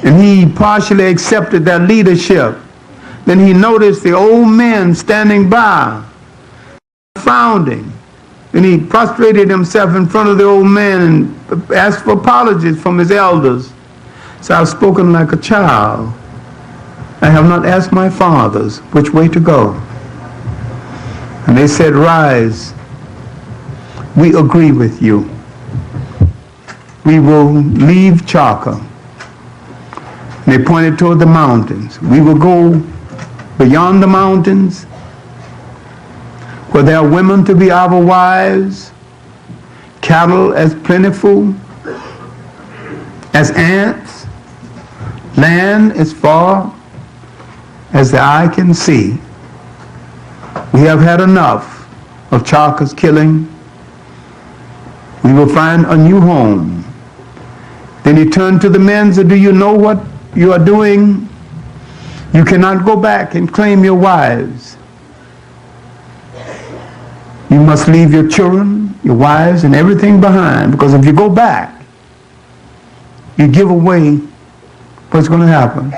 and he partially accepted their leadership. Then he noticed the old men standing by, founding, and he prostrated himself in front of the old man and asked for apologies from his elders. So I've spoken like a child. I have not asked my fathers which way to go. And they said, rise, we agree with you. We will leave Chaka. And they pointed toward the mountains. We will go beyond the mountains, where there are women to be our wives, cattle as plentiful as ants, land as far as the eye can see. We have had enough of Chaka's killing. We will find a new home. Then he turned to the men and said, do you know what you are doing? You cannot go back and claim your wives. You must leave your children, your wives, and everything behind, because if you go back, you give away what's going to happen.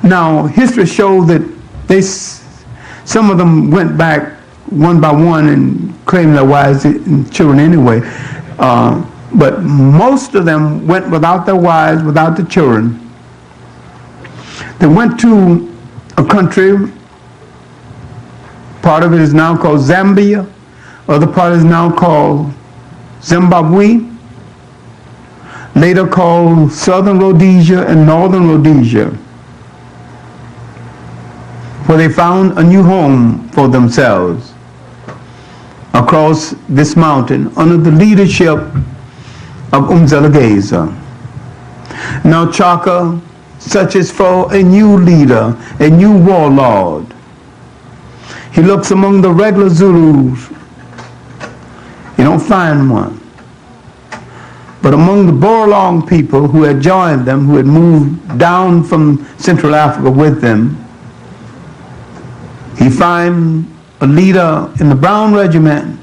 Now, history shows that some of them went back one by one and claimed their wives and children anyway. But most of them went without their wives, without the children. They went to a country. Part of it is now called Zambia. Other part is now called Zimbabwe. Later called Southern Rhodesia and Northern Rhodesia, where they found a new home for themselves across this mountain under the leadership of Umzelgeza. Now Chaka searches for a new leader, a new warlord. He looks among the regular Zulus. You don't find one. But among the Borlong people who had joined them, who had moved down from Central Africa with them, he finds a leader in the Brown Regiment,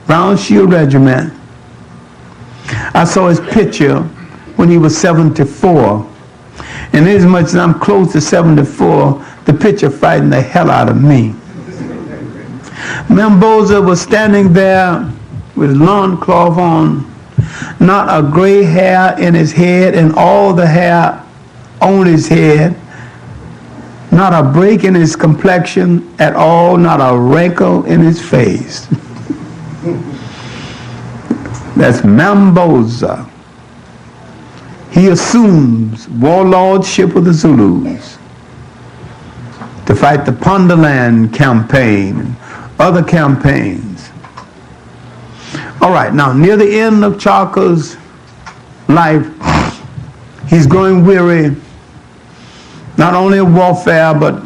Brown Shield Regiment. I saw his picture when he was 74. And as much as I'm close to 74, the picture frightened the hell out of me. Memboza was standing there with lawn cloth on, not a gray hair in his head and all the hair on his head, not a break in his complexion at all, not a wrinkle in his face. That's Memboza. He assumes warlordship of the Zulus to fight the Ponderland campaign and other campaigns. All right, now near the end of Chaka's life, he's growing weary, not only of warfare, but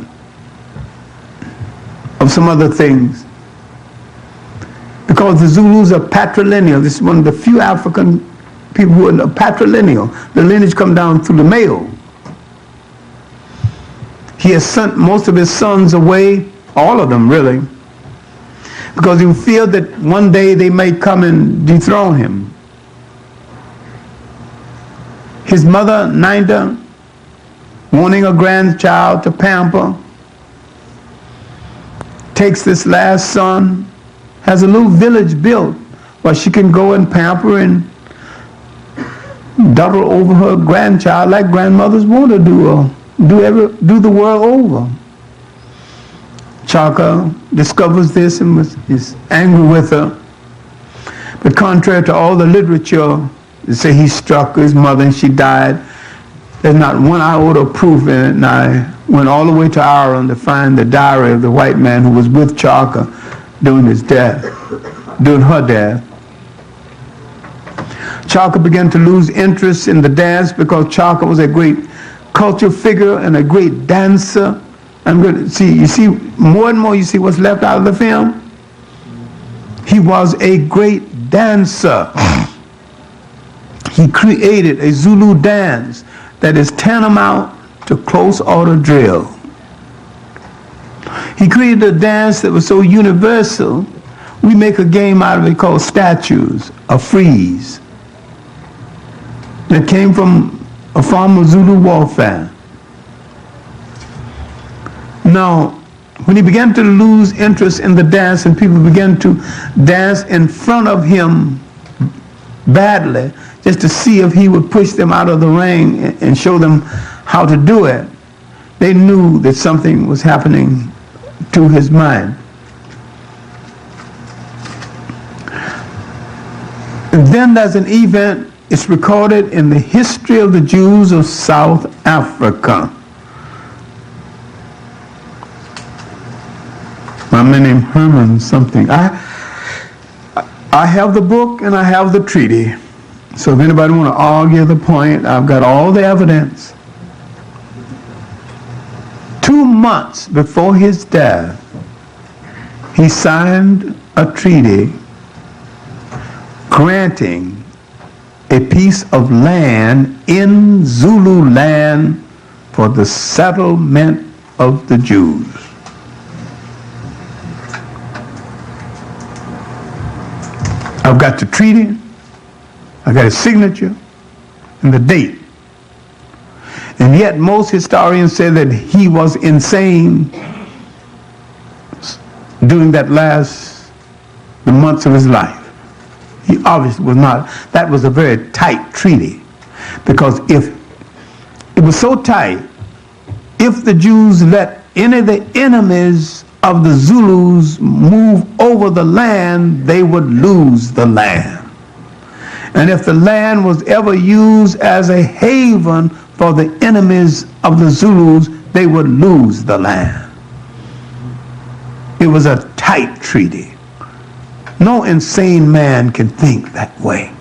of some other things. Because the Zulus are patrilineal. This is one of the few African people who are patrilineal. The lineage come down through the male. He has sent most of his sons away, all of them really, because he feared that one day they may come and dethrone him. His mother, Ninda, wanting a grandchild to pamper, takes this last son, has a little village built where she can go and pamper and dawdle over her grandchild like grandmothers want to do the world over. Chaka discovers this and is angry with her. But contrary to all the literature, they say he struck his mother and she died. There's not one iota of proof in it. And I went all the way to Ireland to find the diary of the white man who was with Chaka during his death, during her death. Chaka began to lose interest in the dance because Chaka was a great cultural figure and a great dancer. I'm going to see, you see, more and more you see what's left out of the film. He was a great dancer. He created a Zulu dance that is tantamount to close order drill. He created a dance that was so universal, we make a game out of it called statues, a frieze, that came from a form of Zulu warfare. Now, when he began to lose interest in the dance and people began to dance in front of him badly, just to see if he would push them out of the ring and show them how to do it, they knew that something was happening to his mind. And then there's an event, it's recorded in the history of the Jews of South Africa. My man named Herman something. I have the book and I have the treaty. So if anybody want to argue the point, I've got all the evidence. 2 months before his death, he signed a treaty granting a piece of land in Zulu land for the settlement of the Jews. I've got the treaty, I got his signature, and the date. And yet most historians say that he was insane during the months of his life. He obviously was not. That was a very tight treaty, because if it was so tight, if the Jews let any of the enemies of the Zulus move over the land, they would lose the land. And if the land was ever used as a haven for the enemies of the Zulus, they would lose the land. It was a tight treaty. No insane man can think that way.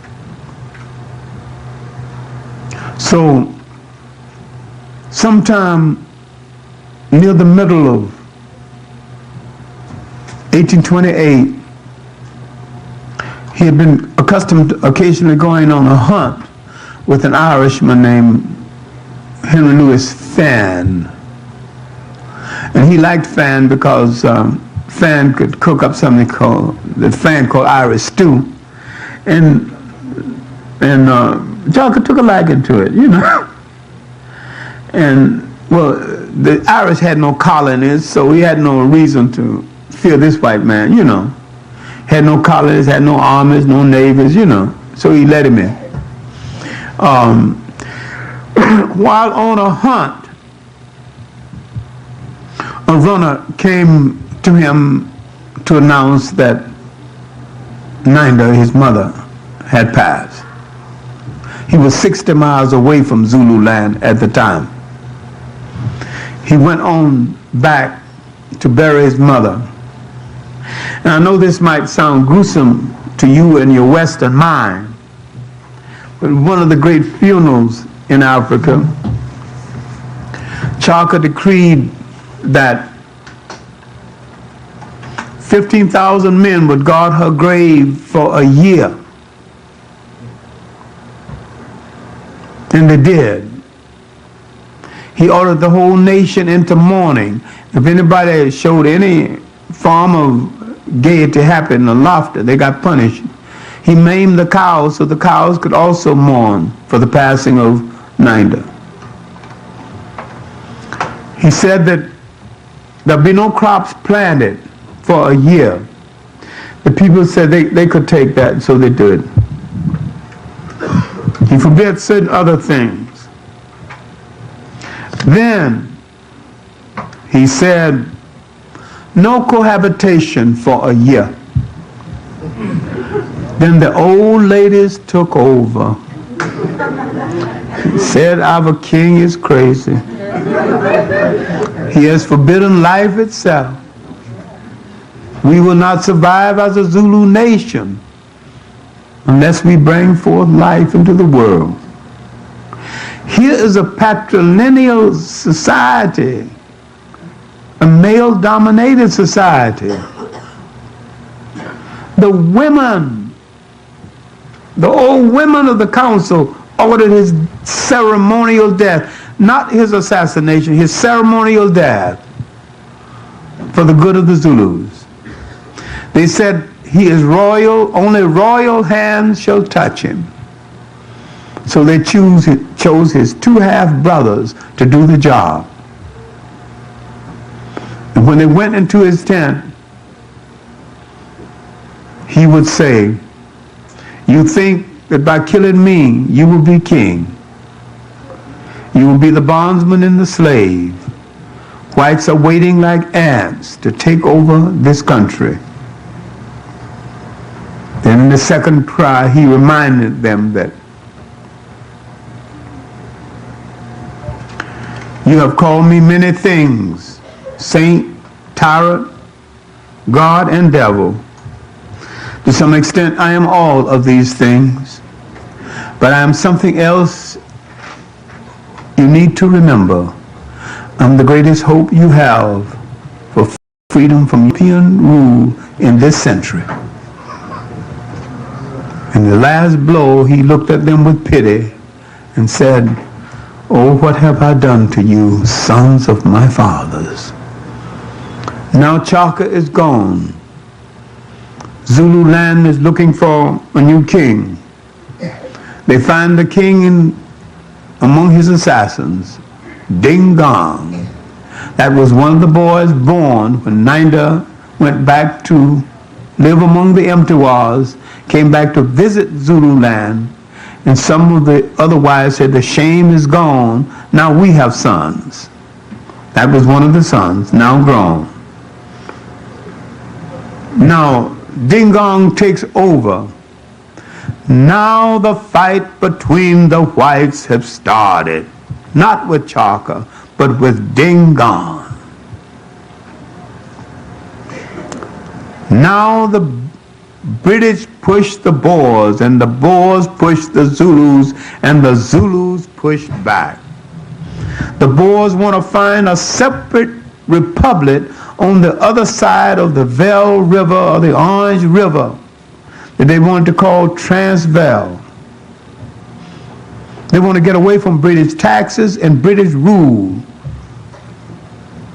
So, sometime near the middle of 1828, he had been accustomed to occasionally going on a hunt with an Irishman named Henry Louis Fan. And he liked Fan because Fan could cook up something called Irish stew. And Chaka took a liking to it, you know. And, well, the Irish had no colonists, so he had no reason to fear this white man, you know. Had no colonists, had no armies, no navies, you know. So he let him in. While on a hunt, a runner came to him to announce that Nanda, his mother, had passed. He was 60 miles away from Zulu land at the time. He went on back to bury his mother. And I know this might sound gruesome to you in your Western mind, but one of the great funerals in Africa, Chaka decreed that 15,000 men would guard her grave for a year. And they did. He ordered the whole nation into mourning. If anybody showed any form of gaiety, happen, or laughter, they got punished. He maimed the cows so the cows could also mourn for the passing of Nanda. He said that there'll be no crops planted for a year. The people said they could take that, so they did. He forbid certain other things. Then he said, no cohabitation for a year. Then the old ladies took over. He said, our king is crazy. He has forbidden life itself. We will not survive as a Zulu nation unless we bring forth life into the world. Here is a patrilineal society, a male-dominated society. The women, the old women of the council ordered his ceremonial death, not his assassination, his ceremonial death for the good of the Zulus. They said, he is royal, only royal hands shall touch him. So they chose his two half-brothers to do the job. And when they went into his tent, he would say, you think that by killing me, you will be king. You will be the bondsman and the slave. Whites are waiting like ants to take over this country. Then in the second cry, he reminded them that you have called me many things, saint, tyrant, God, and devil. To some extent, I am all of these things, but I am something else you need to remember. I'm the greatest hope you have for freedom from European rule in this century. In the last blow, he looked at them with pity and said, oh, what have I done to you, sons of my fathers? Now Chaka is gone. Zulu land is looking for a new king. They find the king among his assassins, Dingong. That was one of the boys born when Nanda went back to live among the Mtiwas, came back to visit Zulu land, and some of the other wives said, the shame is gone, now we have sons. That was one of the sons, now grown. Now, Dingong takes over. Now the fight between the whites have started, not with Chaka, but with Dingong. Now the British push the Boers, and the Boers push the Zulus, and the Zulus push back. The Boers want to find a separate republic on the other side of the Vel River or the Orange River that they wanted to call Transvaal. They want to get away from British taxes and British rule.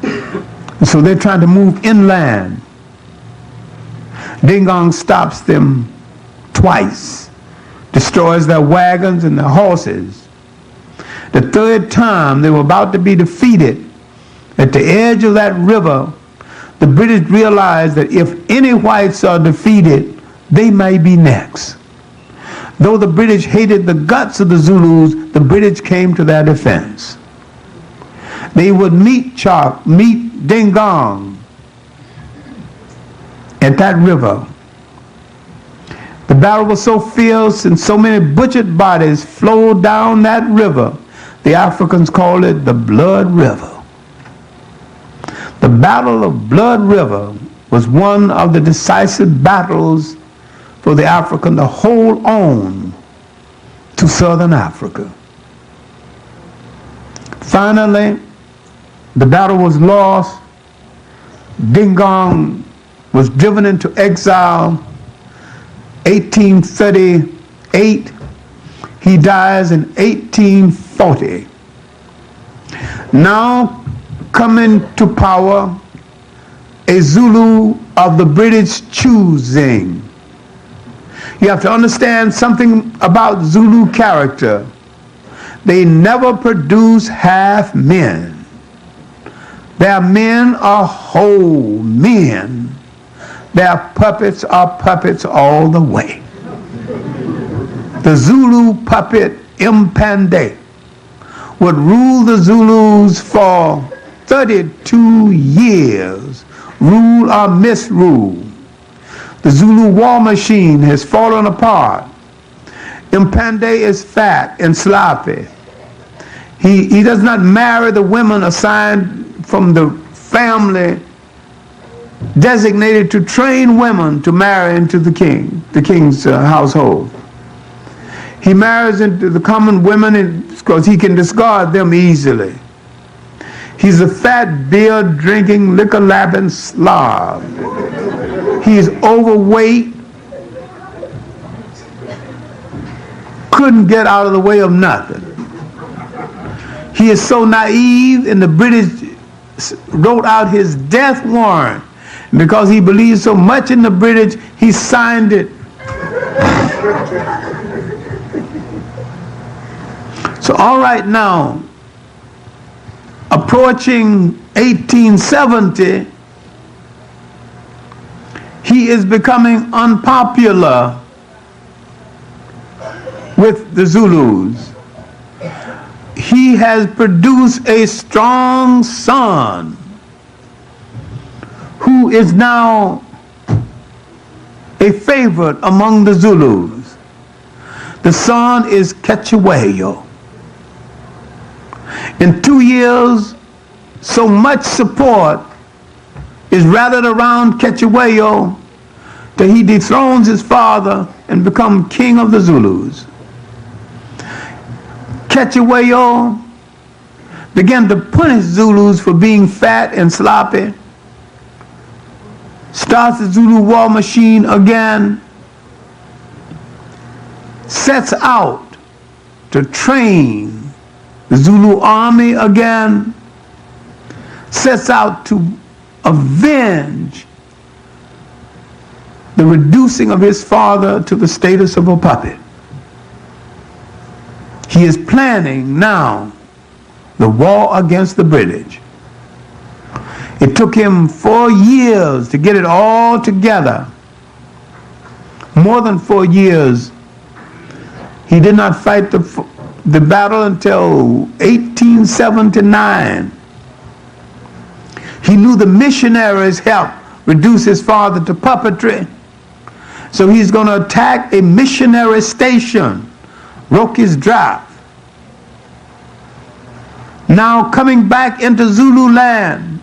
And so they're trying to move inland. Dingong stops them twice, destroys their wagons and their horses. The third time they were about to be defeated, At the edge of that river, the British realized that if any whites are defeated, they may be next. Though the British hated the guts of the Zulus, the British came to their defense. They would meet Dingong at that river. The battle was so fierce and so many butchered bodies flowed down that river. The Africans called it the Blood River. The Battle of Blood River was one of the decisive battles for the African to hold on to Southern Africa. Finally, the battle was lost. Dingong was driven into exile. 1838. He dies in 1840. Now coming to power, a Zulu of the British choosing. You have to understand something about Zulu character. They never produce half men. Their men are whole men. Their puppets are puppets all the way. The Zulu puppet Mpande would rule the Zulus for 32 years, rule or misrule. The Zulu war machine has fallen apart. Mpande is fat and sloppy. He does not marry the women assigned from the family designated to train women to marry into the king's household. He marries into the common women because he can discard them easily. He's a fat, beer-drinking, liquor-lapping slob. He's overweight, couldn't get out of the way of nothing. He is so naive, and the British wrote out his death warrant. Because he believed so much in the British, he signed it. So all right now, approaching 1870, he is becoming unpopular with the Zulus. He has produced a strong son who is now a favorite among the Zulus. The son is Kechewayo. In 2 years, so much support is rallied around Kechewayo that he dethrones his father and becomes king of the Zulus. Kechewayo began to punish Zulus for being fat and sloppy, starts the Zulu war machine again, sets out to train the Zulu army again, sets out to avenge the reducing of his father to the status of a puppet. He is planning now the war against the British. It took him 4 years to get it all together. More than 4 years. He did not fight the battle until 1879. He knew the missionaries helped reduce his father to puppetry. So he's going to attack a missionary station, Roki's Drop. Now coming back into Zulu land,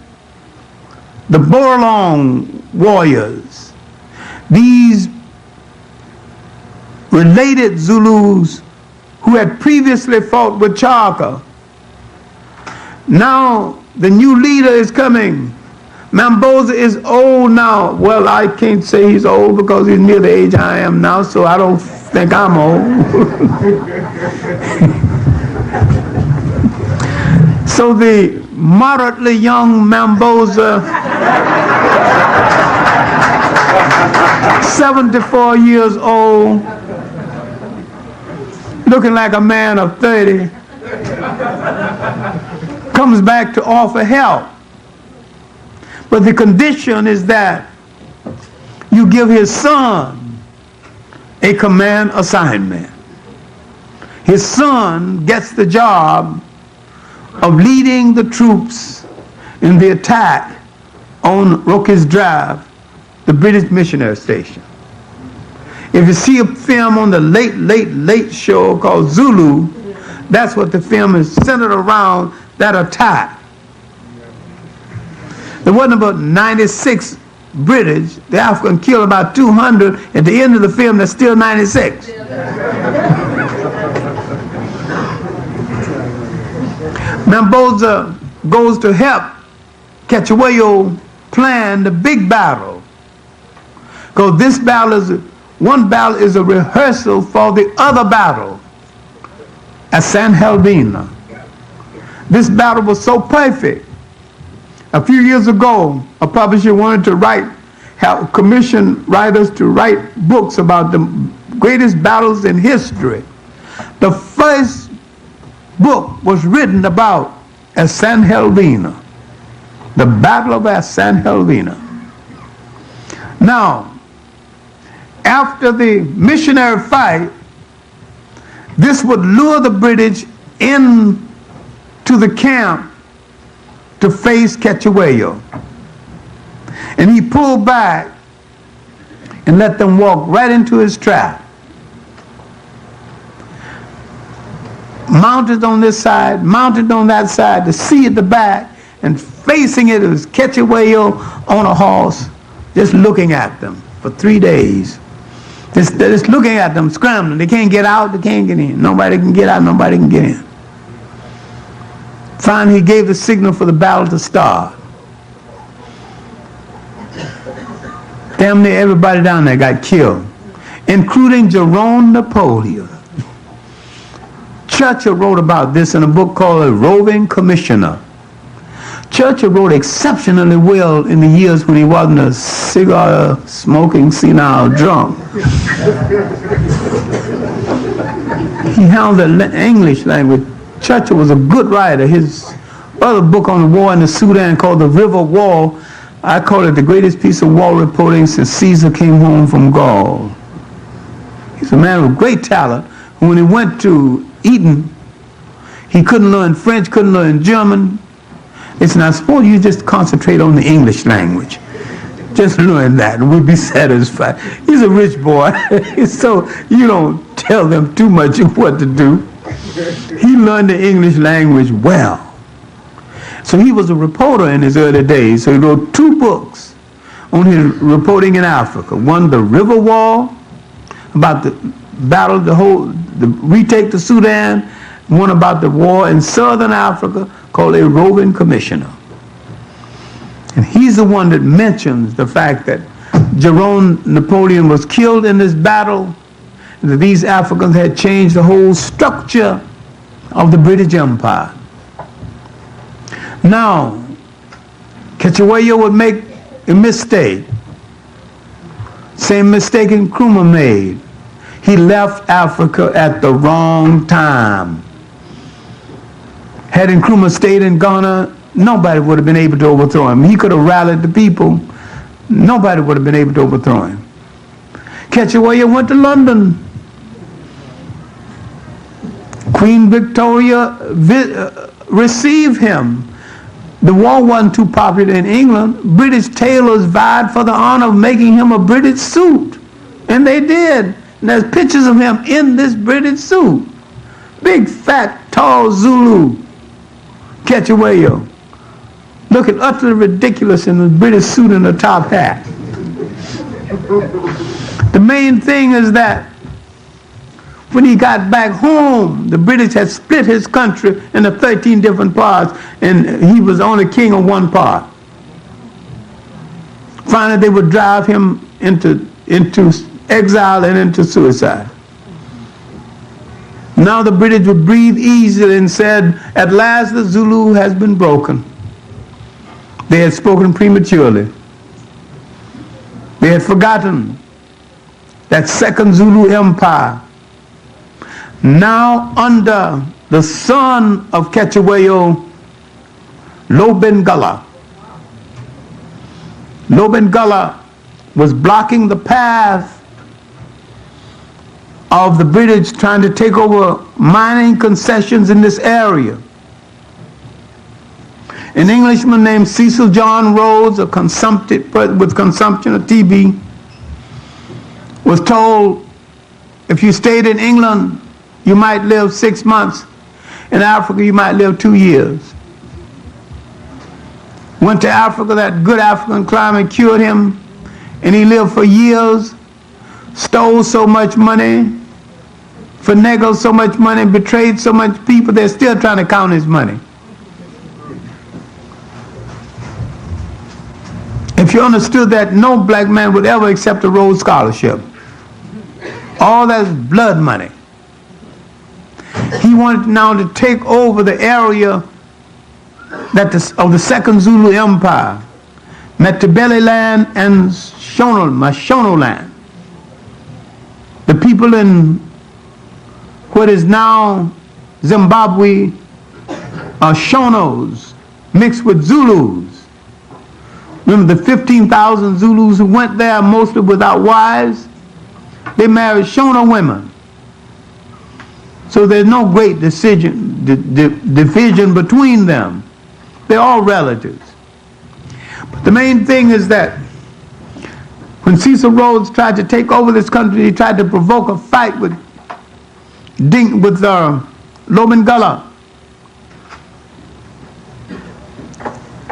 the Borlong warriors, these related Zulus who had previously fought with Chaka. Now the new leader is coming. Mambosa is old now. Well, I can't say he's old because he's near the age I am now, so I don't think I'm old. So the moderately young Mambosa, 74 years old, looking like a man of 30, comes back to offer help But the condition is that you give his son a command assignment. His son gets the job of leading the troops in the attack on Rocky's Drive, the British missionary station. If you see a film on the late show called Zulu, that's what the film is centered around, that attack. There wasn't about 96 British. The African killed about 200. At the end of the film, there's still 96. Mamboza goes to help Cachuwayo plan the big battle. Because this battle is, one battle is a rehearsal for the other battle at San Helvina. This battle was so perfect. A few years ago, a publisher wanted to commission writers to write books about the greatest battles in history. The first book was written about at San Helvina, the Battle of San Helvina. Now, after the missionary fight, this would lure the British into the camp to face Cachuwayo. And he pulled back and let them walk right into his trap. Mounted on this side, mounted on that side, the sea at the back, and facing it was Cachuwayo on a horse, just looking at them for 3 days. Just looking at them, scrambling. They can't get out, they can't get in. Nobody can get out, nobody can get in. Finally, he gave the signal for the battle to start. Damn near everybody down there got killed, including Jerome Napoleon. Churchill wrote about this in a book called A Roving Commissioner. Churchill wrote exceptionally well in the years when he wasn't a cigar-smoking, senile drunk. He held the English language. Churchill was a good writer. His other book on the war in the Sudan called The River War, I call it the greatest piece of war reporting since Caesar came home from Gaul. He's a man with great talent. When he went to Eton, he couldn't learn French, couldn't learn German. They said, I suppose you just concentrate on the English language. Just learn that and we'll be satisfied. He's a rich boy, so you don't tell them too much of what to do. He learned the English language well. So he was a reporter in his early days. So he wrote 2 books on his reporting in Africa. One, The River War, about the battle, the retake to Sudan. One about the war in Southern Africa called A Roving Commissioner. And he's the one that mentions the fact that Jerome Napoleon was killed in this battle, and that these Africans had changed the whole structure of the British Empire. Now, Cachuwayo would make a mistake. Same mistake Nkrumah made. He left Africa at the wrong time. Had Nkrumah stayed in Ghana, nobody would have been able to overthrow him. He could have rallied the people. Nobody would have been able to overthrow him. Cachuwayo went to London. Queen Victoria received him. The war wasn't too popular in England. British tailors vied for the honor of making him a British suit. And they did. And there's pictures of him in this British suit. Big, fat, tall Zulu. Cachuwayo. Looking utterly ridiculous in the British suit and the top hat. The main thing is that when he got back home, the British had split his country into 13 different parts, and he was only king of one part. Finally, they would drive him into exile and into suicide. Now the British would breathe easily and said, at last the Zulu has been broken. They had spoken prematurely. They had forgotten that second Zulu Empire. Now under the son of Cachuwayo, Lobengula, Lobengula was blocking the path of the British trying to take over mining concessions in this area. An Englishman named Cecil John Rhodes, with consumption of TB, was told, if you stayed in England, you might live 6 months. In Africa, you might live 2 years. Went to Africa, that good African climate cured him, and he lived for years, stole so much money, finagled so much money, betrayed so much people, they're still trying to count his money. If you understood that, no black man would ever accept a Rhodes Scholarship. All that's blood money. He wanted now to take over the area of the Second Zulu Empire, Matabeleland and Mashonaland. The people in what is now Zimbabwe are Shonos mixed with Zulus. Remember the 15,000 Zulus who went there mostly without wives? They married Shona women. So there's no great division between them. They're all relatives. But the main thing is that when Cecil Rhodes tried to take over this country, he tried to provoke a fight with Lobengula.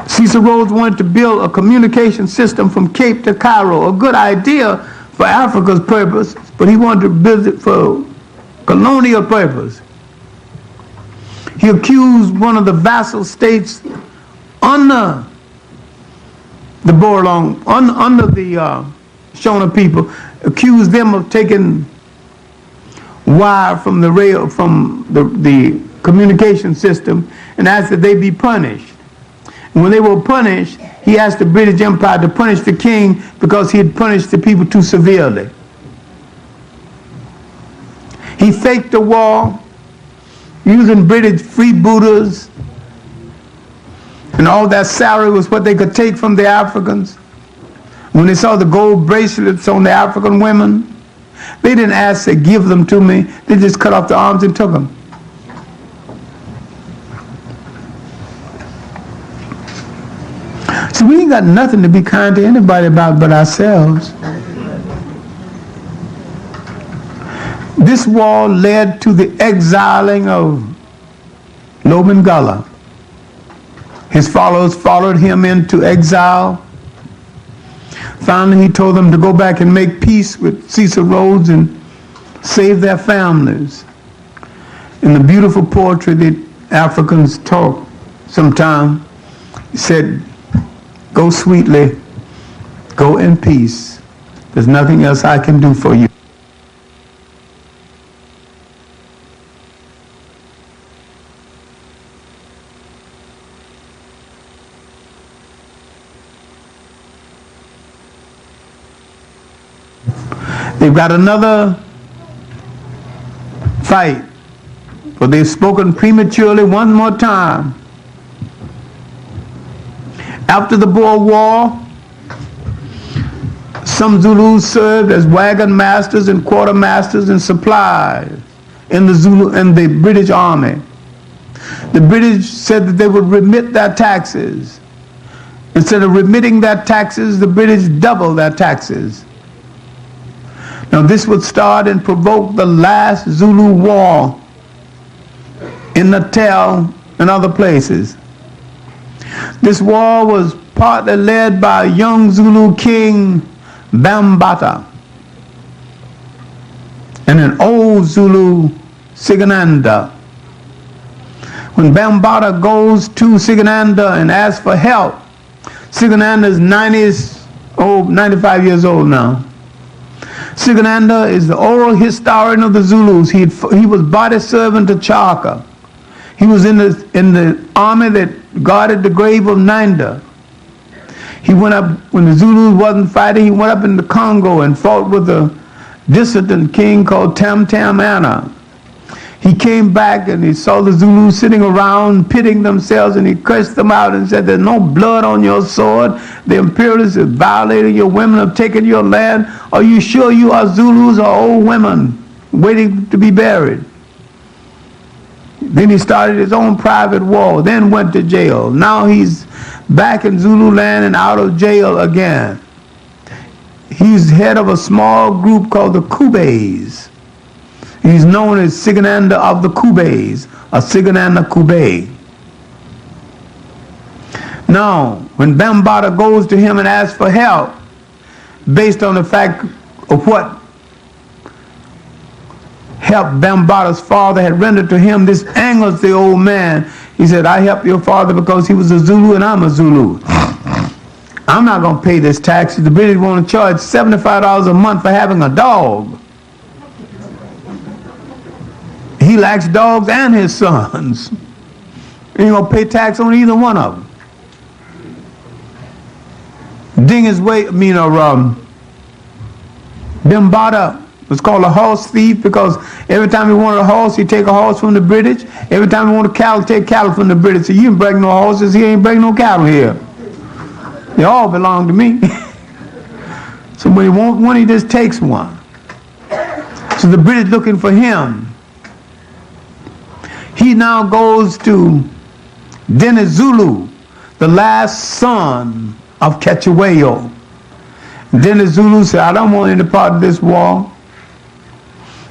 Cecil Rhodes wanted to build a communication system from Cape to Cairo, a good idea for Africa's purpose, but he wanted to build it for colonial purpose. He accused one of the vassal states under the Borlong, under the Shona people, accused them of taking wire from the rail, from the communication system, and asked that they be punished. And when they were punished, he asked the British Empire to punish the king because he had punished the people too severely. He faked the war using British freebooters, and all that salary was what they could take from the Africans. When they saw the gold bracelets on the African women, they didn't ask to give them to me. They just cut off the arms and took them. So we ain't got nothing to be kind to anybody about but ourselves. This war led to the exiling of Lobengula. His followers followed him into exile. Finally, he told them to go back and make peace with Cecil Rhodes and save their families. In the beautiful poetry that Africans talk sometimes, he said, "Go sweetly, go in peace. There's nothing else I can do for you." They've got another fight, for they've spoken prematurely one more time. After the Boer War, some Zulus served as wagon masters and quartermasters and supplies in the British Army. The British said that they would remit their taxes. Instead of remitting their taxes, the British doubled their taxes. Now this would start and provoke the last Zulu War in Natal and other places. This war was partly led by a young Zulu king, Bambata, and an old Zulu, Sigananda. When Bambata goes to Sigananda and asks for help, Sigananda is 95 years old now. Sigananda is the oral historian of the Zulus. He was body servant to Chaka. He was in the army that guarded the grave of Nanda. He went up, when the Zulus wasn't fighting, he went up in the Congo and fought with a dissident king called Tam Tam Anna. He came back and he saw the Zulus sitting around pitting themselves, and he cursed them out and said, there's no blood on your sword. The imperialists have violated your women, have taken your land. Are you sure you are Zulus or old women waiting to be buried? Then he started his own private war, then went to jail. Now he's back in Zulu land and out of jail again. He's head of a small group called the Kubes. He's known as Sigananda of the Kubes, or Sigananda Kube. Now, when Bambaataa goes to him and asks for help, based on the fact of what help Bambaataa's father had rendered to him, this angers the old man. He said, I helped your father because he was a Zulu and I'm a Zulu. I'm not going to pay this tax. The British want to charge $75 a month for having a dog. He likes dogs and his sons. He ain't going to pay tax on either one of them. Bambaataa was called a horse thief because every time he wanted a horse, he'd take a horse from the British. Every time he wanted cattle, take cattle from the British. So you ain't bring no horses, he ain't bring no cattle here. They all belong to me. So when he wants one, he just takes one. So the British looking for him. He now goes to Dinizulu, the last son of Ketchewayo. Dinizulu said, I don't want any part of this war.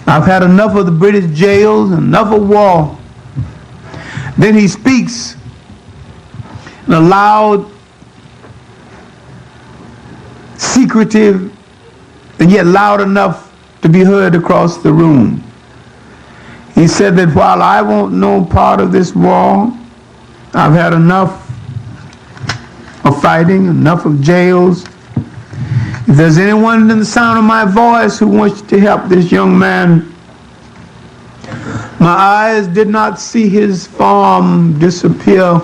I've had enough of the British jails, enough of war. Then he speaks in a loud, secretive, and yet loud enough to be heard across the room. He said that while I want no part of this war, I've had enough of fighting, enough of jails. If there's anyone in the sound of my voice who wants to help this young man, my eyes did not see his form disappear.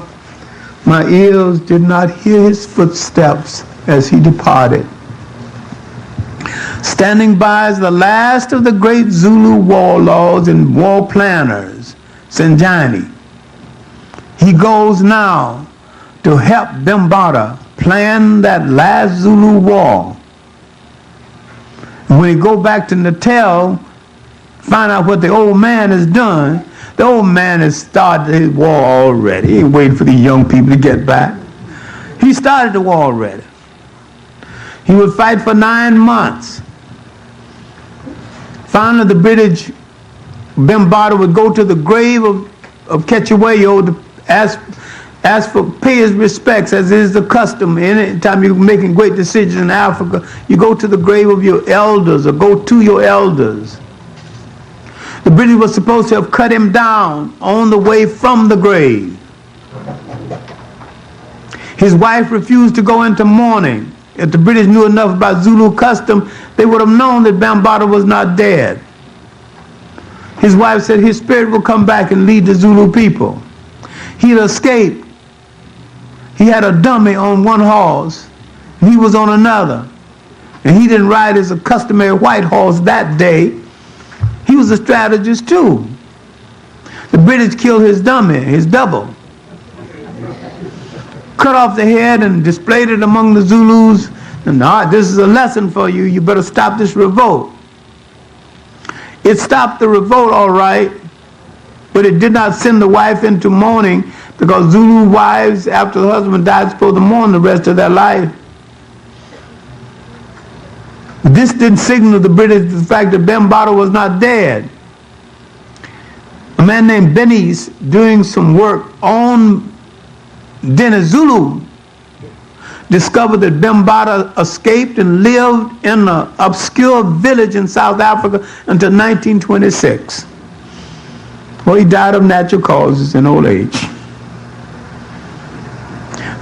My ears did not hear his footsteps as he departed. Standing by as the last of the great Zulu warlords and war planners, Sinjani. He goes now to help Bambaataa plan that last Zulu war. And when he go back to Natal, find out what the old man has done, the old man has started his war already. He ain't waiting for the young people to get back. He started the war already. He would fight for 9 months. Finally, the British, Bambaataa would go to the grave of Ketchewayo to pay his respects, as is the custom. Any time you're making great decisions in Africa, you go to the grave of your elders or go to your elders. The British were supposed to have cut him down on the way from the grave. His wife refused to go into mourning. If the British knew enough about Zulu custom, they would have known that Bambaataa was not dead. His wife said his spirit will come back and lead the Zulu people. He'd escaped. He had a dummy on one horse, and he was on another. And he didn't ride as a customary white horse that day. He was a strategist too. The British killed his dummy, his double. Cut off the head and displayed it among the Zulus. And this is a lesson for you. You better stop this revolt. It stopped the revolt, all right, but it did not send the wife into mourning, because Zulu wives, after the husband died, supposed to mourn the rest of their life. This didn't signal the British the fact that Bambaataa was not dead. A man named Benny's doing some work on Dinizulu discovered that Bambaataa escaped and lived in an obscure village in South Africa until 1926. Well, he died of natural causes in old age.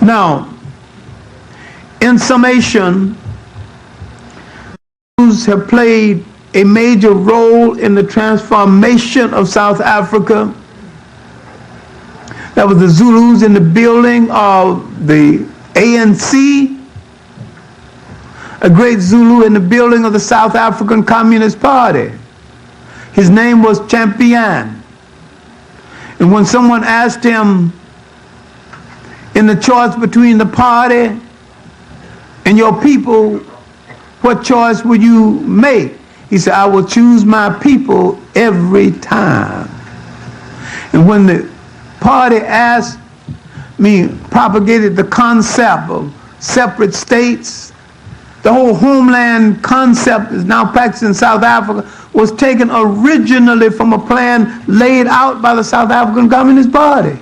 Now, in summation, Zulus have played a major role in the transformation of South Africa. That was the Zulus in the building of the ANC, a great Zulu in the building of the South African Communist Party. His name was Champion. And when someone asked him in the choice between the party and your people, what choice would you make? He said, I will choose my people every time. And when the party propagated the concept of separate states, the whole homeland concept is now practiced in South Africa, was taken originally from a plan laid out by the South African Communist Party.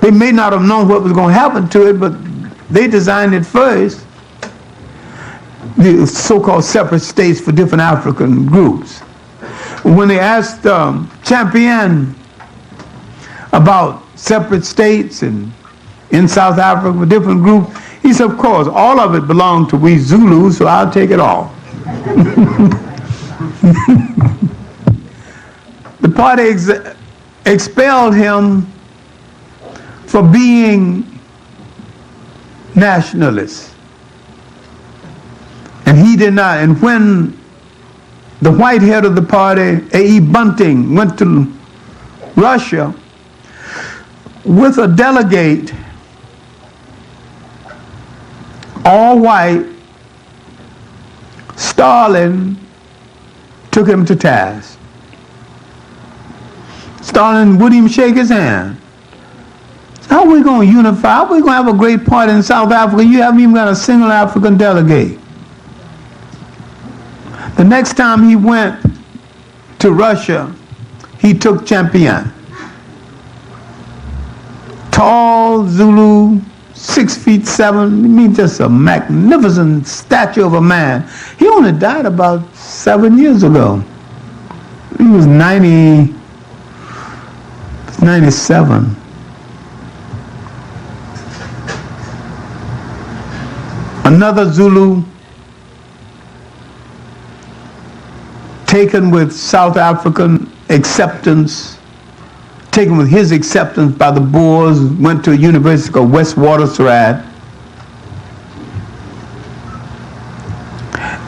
They may not have known what was going to happen to it, but they designed it first, the so-called separate states for different African groups. When they asked Champion about separate states and in South Africa for different groups, he said, of course, all of it belonged to we Zulus, so I'll take it all. The party expelled him for being nationalist. And he did not. And when the white head of the party, A.E. Bunting, went to Russia with a delegate, all white, Stalin took him to task. Stalin wouldn't even shake his hand. How are we going to unify? How are we going to have a great party in South Africa? You haven't even got a single African delegate. The next time he went to Russia, he took Champion. Tall Zulu, 6'7", I mean just a magnificent statue of a man. He only died about 7 years ago. He was 97. Another Zulu taken with South African acceptance, taken with his acceptance by the Boers, went to a university called Witwatersrand.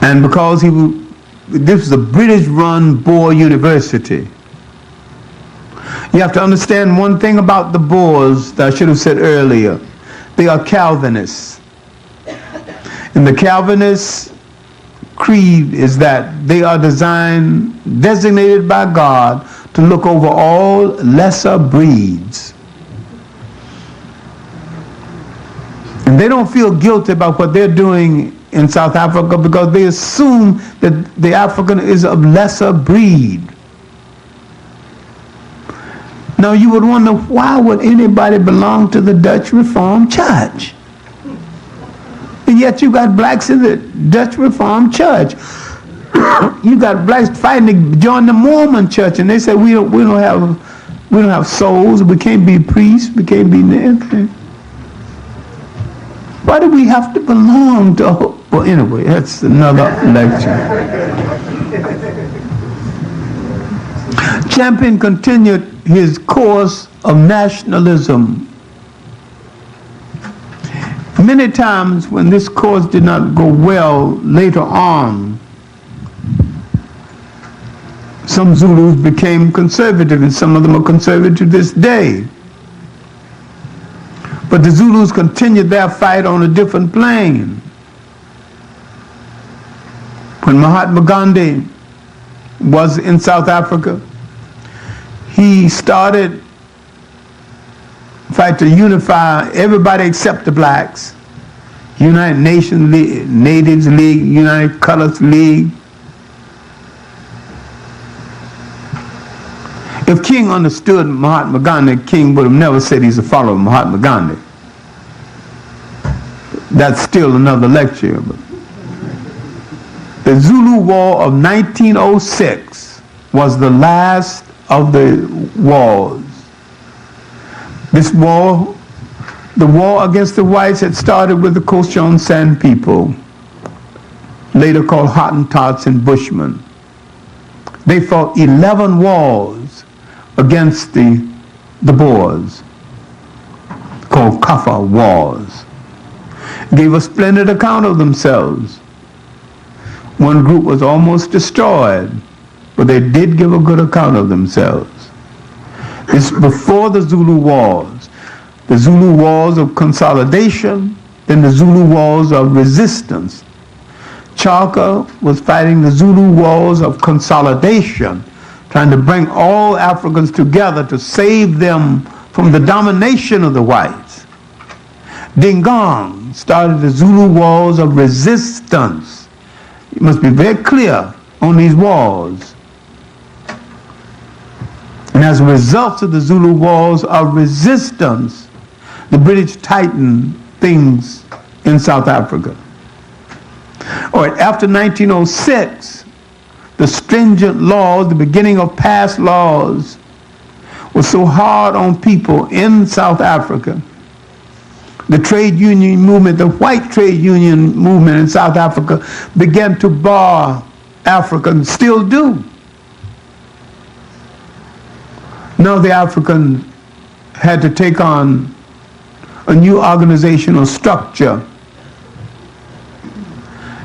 And because this was a British-run Boer university. You have to understand one thing about the Boers that I should have said earlier. They are Calvinists. And the Calvinist creed is that they are designated by God to look over all lesser breeds. And they don't feel guilty about what they're doing in South Africa because they assume that the African is of lesser breed. Now you would wonder, why would anybody belong to the Dutch Reformed Church? And yet you got blacks in the Dutch Reformed Church. You got blacks fighting to join the Mormon Church, and they say we don't have souls. We can't be priests. We can't be anything. Why do we have to belong to? Well, anyway, that's another lecture. Champion continued his course of nationalism. Many times when this course did not go well later on, some Zulus became conservative, and some of them are conservative to this day. But the Zulus continued their fight on a different plane. When Mahatma Gandhi was in South Africa, he started fight to unify everybody except the blacks. United Nations League, Natives League, United Colors League. If King understood Mahatma Gandhi, King would have never said he's a follower of Mahatma Gandhi. That's still another lecture. The Zulu War of 1906 was the last of the wars. This war, the war against the whites, had started with the Coast-John Sand people, later called Hottentots and Bushmen. They fought 11 wars against the Boers, called Kaffa Wars. Gave a splendid account of themselves. One group was almost destroyed. but they did give a good account of themselves. It's before the Zulu Wars. The Zulu Wars of consolidation, then the Zulu Wars of resistance. Chaka was fighting the Zulu Wars of consolidation, trying to bring all Africans together to save them from the domination of the whites. Dingong started the Zulu Wars of resistance. You must be very clear on these wars. And as a result of the Zulu Wars of resistance, the British tightened things in South Africa. All right, after 1906, the stringent laws, the beginning of past laws, were so hard on people in South Africa. The trade union movement, the white trade union movement in South Africa began to bar Africans, still do. Now the Africans had to take on a new organizational structure.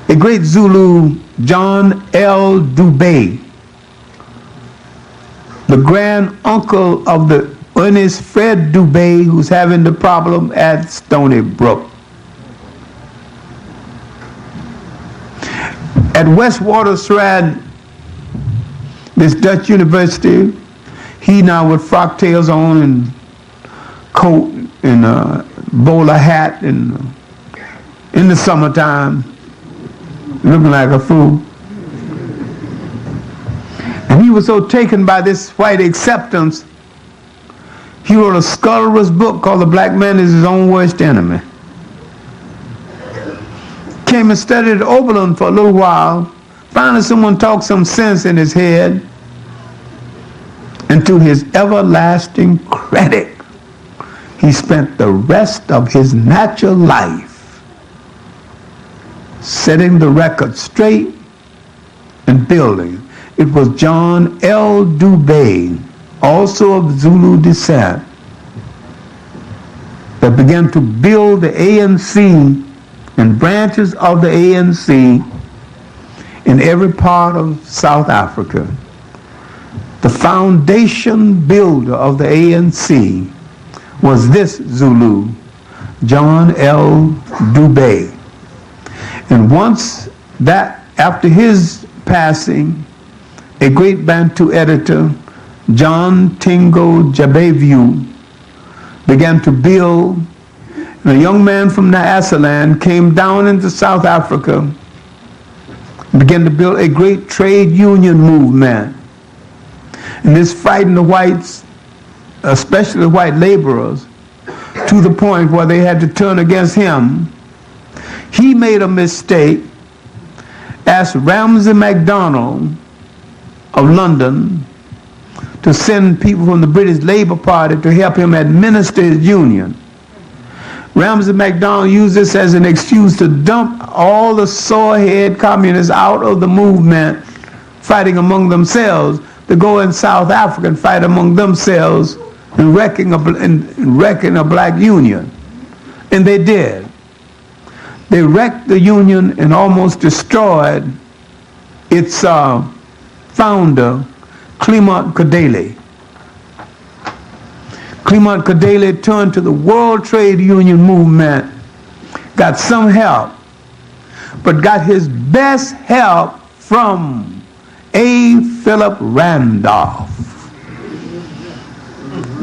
A great Zulu, John L. Dubé, the grand uncle of the Ernest Fred Dubé, who's having the problem at Stony Brook. At Witwatersrand, this Dutch university, he now with frock tails on and coat and a bowler hat and in the summertime, looking like a fool. And he was so taken by this white acceptance, he wrote a scurrilous book called The Black Man is His Own Worst Enemy. Came and studied at Oberlin for a little while. Finally someone talked some sense in his head. And to his everlasting credit, he spent the rest of his natural life setting the record straight and building. It was John L. Dubé, also of Zulu descent, that began to build the ANC and branches of the ANC in every part of South Africa. The foundation builder of the ANC was this Zulu, John L. Dubé. And once that, after his passing, a great Bantu editor, John Tingo Jabevu, began to build. And a young man from Nyasaland came down into South Africa and began to build a great trade union movement. And this frightened the whites, especially the white laborers, to the point where they had to turn against him. He made a mistake, asked Ramsay MacDonald of London to send people from the British Labour Party to help him administer his union. Ramsay MacDonald used this as an excuse to dump all the sorehead communists out of the movement, fighting among themselves, to go in South Africa and fight among themselves and wrecking a black union. And they did. They wrecked the union and almost destroyed its founder, Clement Kadele. Clement Kadele turned to the World Trade Union movement, got some help, but got his best help from A. Philip Randolph.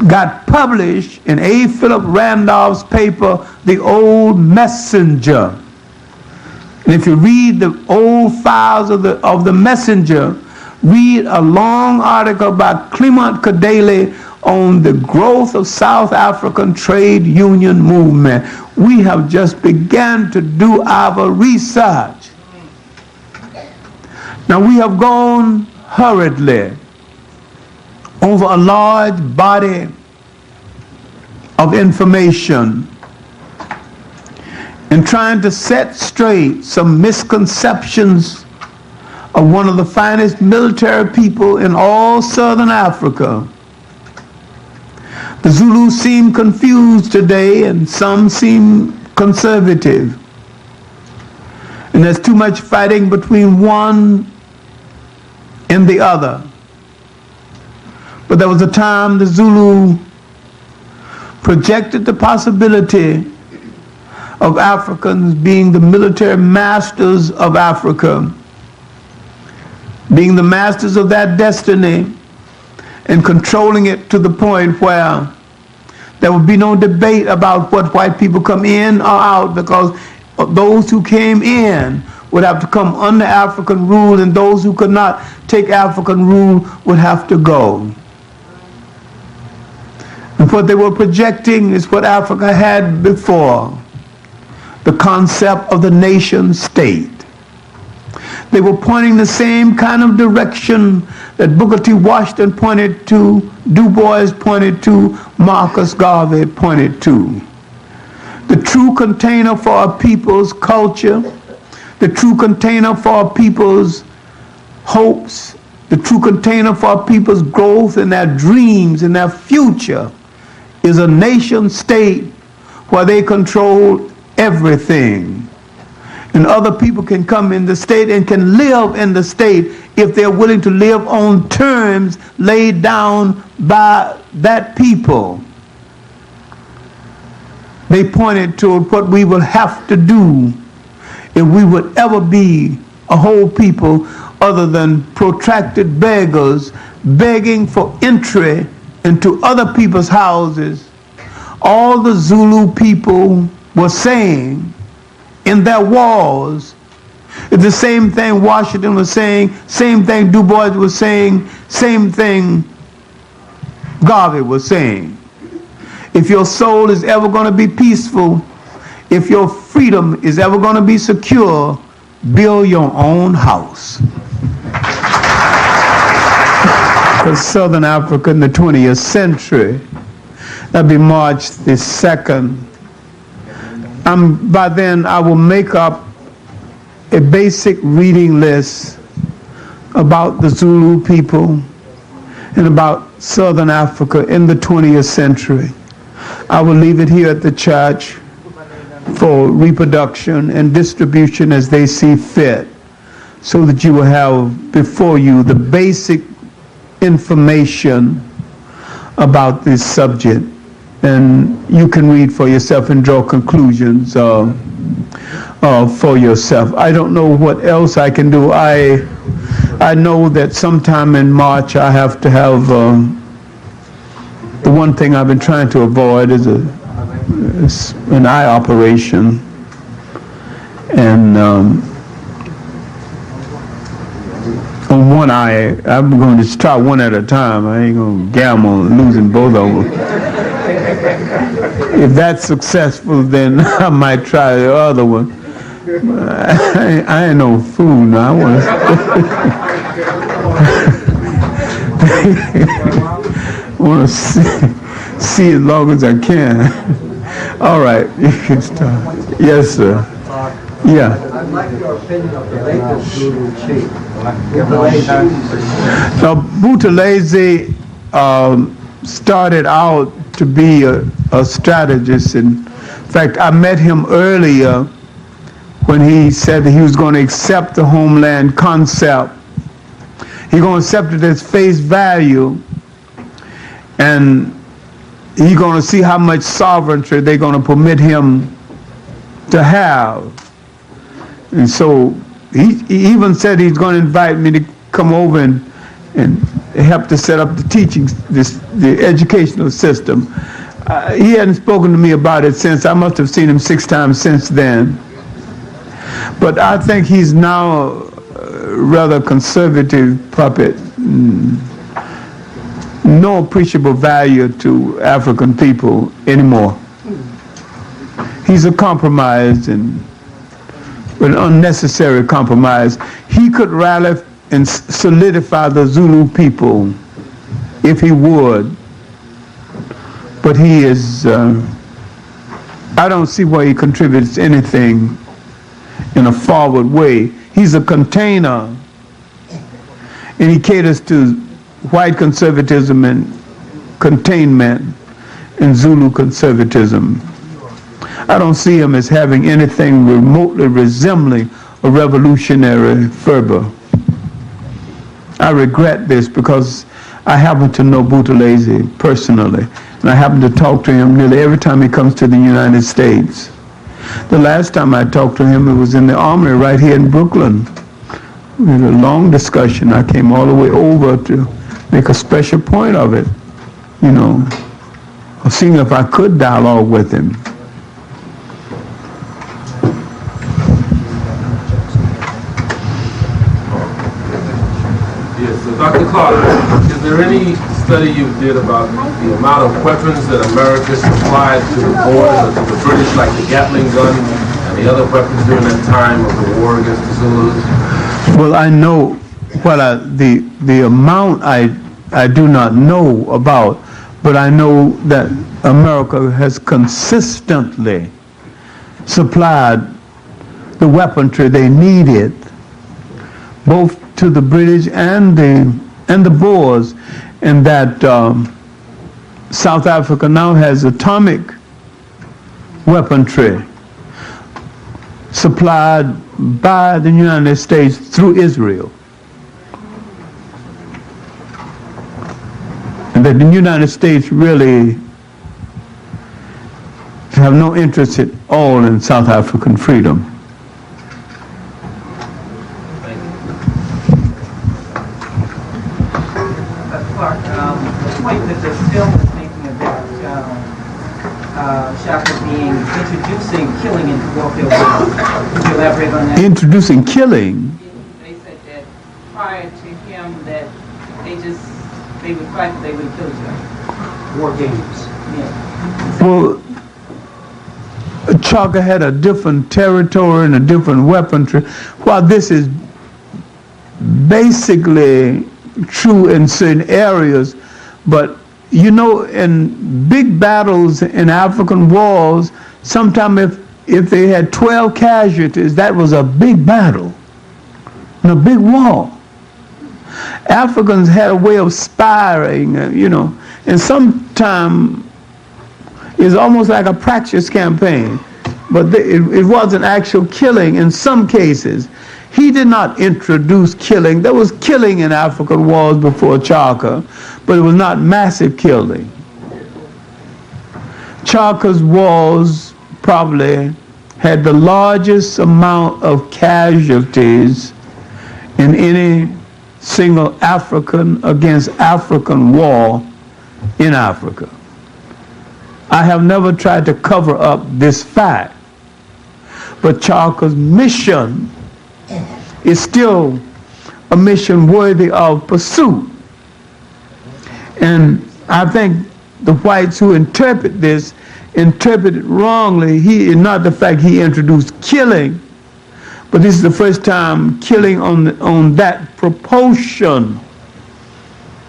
Got published in A. Philip Randolph's paper, The Old Messenger. And if you read the old files of the Messenger, read a long article by Clement Kadele on the growth of South African trade union movement. We have just begun to do our research. Now we have gone hurriedly over a large body of information in trying to set straight some misconceptions of one of the finest military people in all Southern Africa. The Zulus seem confused today and some seem conservative. And there's too much fighting between one in the other. But there was a time the Zulu projected the possibility of Africans being the military masters of Africa, being the masters of that destiny and controlling it to the point where there would be no debate about what white people come in or out, because those who came in would have to come under African rule, and those who could not take African rule would have to go. And what they were projecting is what Africa had before, the concept of the nation state. They were pointing the same kind of direction that Booker T. Washington pointed to, Du Bois pointed to, Marcus Garvey pointed to. The true container for a people's culture, the true container for a people's hopes, the true container for a people's growth and their dreams and their future is a nation state where they control everything. And other people can come in the state and can live in the state if they're willing to live on terms laid down by that people. They pointed to what we will have to do if we would ever be a whole people other than protracted beggars begging for entry into other people's houses. All the Zulu people were saying in their wars, it's the same thing Washington was saying, same thing Du Bois was saying, same thing Garvey was saying. If your soul is ever going to be peaceful, if your freedom is ever going to be secure, build your own house. For Southern Africa in the 20th century, that'd be March the 2nd. By then, I will make up a basic reading list about the Zulu people and about Southern Africa in the 20th century. I will leave it here at the church for reproduction and distribution as they see fit, so that you will have before you the basic information about this subject, and you can read for yourself and draw conclusions for yourself. I don't know what else I can do. I know that sometime in March I have to have the one thing I've been trying to avoid is an eye operation, and on one eye, I'm going to try one at a time. I ain't going to gamble on losing both of them. If that's successful, then I might try the other one. I ain't no fool now. I want to see as long as I can. All right, you can start. Yes, sir. Yeah. I'd like your opinion of the latest Zulu chief. Now, Buthelezi started out to be a strategist. In fact, I met him earlier when he said that he was going to accept the homeland concept. He's going to accept it as face value, and he's going to see how much sovereignty they're going to permit him to have. And so he even said he's going to invite me to come over and help to set up the teaching, the educational system. He hadn't spoken to me about it since. I must have seen him 6 times since then. But I think he's now a rather conservative puppet. No appreciable value to African people anymore. He's a compromise, and an unnecessary compromise. He could rally and solidify the Zulu people if he would, but he is, I don't see why he contributes anything in a forward way. He's a container, and he caters to white conservatism and containment and Zulu conservatism. I don't see him as having anything remotely resembling a revolutionary fervor. I regret this because I happen to know Buthelezi personally, and I happen to talk to him nearly every time he comes to the United States. The last time I talked to him, it was in the Armory right here in Brooklyn. We had a long discussion. I came all the way over to make a special point of it, you know, of seeing if I could dialogue with him. Yes, so Dr. Clarke, is there any study you did about the amount of weapons that America supplied to the Boers or to the British, like the Gatling gun and the other weapons during that time of the war against the Zulus? Well, I know what the amount I do not know about, but I know that America has consistently supplied the weaponry they needed, both to the British and the Boers, and that South Africa now has atomic weaponry supplied by the United States through Israel. And that the United States really have no interest at all in South African freedom. Clarke, the point that the film is making about Chaka being introducing killing into warfare, could you elaborate on that? Introducing killing? They said that prior to him that they would fight, but they wouldn't kill each other. War games. Yeah. Well, Chaka had a different territory and a different weaponry. While this is basically true in certain areas, but you know, in big battles in African wars, sometimes if they had 12 casualties, that was a big battle and a big war. Africans had a way of spying, you know, and sometimes it's almost like a practice campaign, but it wasn't actual killing in some cases. He did not introduce killing. There was killing in African wars before Chaka, but it was not massive killing. Chaka's wars probably had the largest amount of casualties in any single African against African war in Africa. I have never tried to cover up this fact, but Chaka's mission is still a mission worthy of pursuit. And I think the whites who interpret this interpret it wrongly. Not the fact he introduced killing, but this is the first time killing on that proportion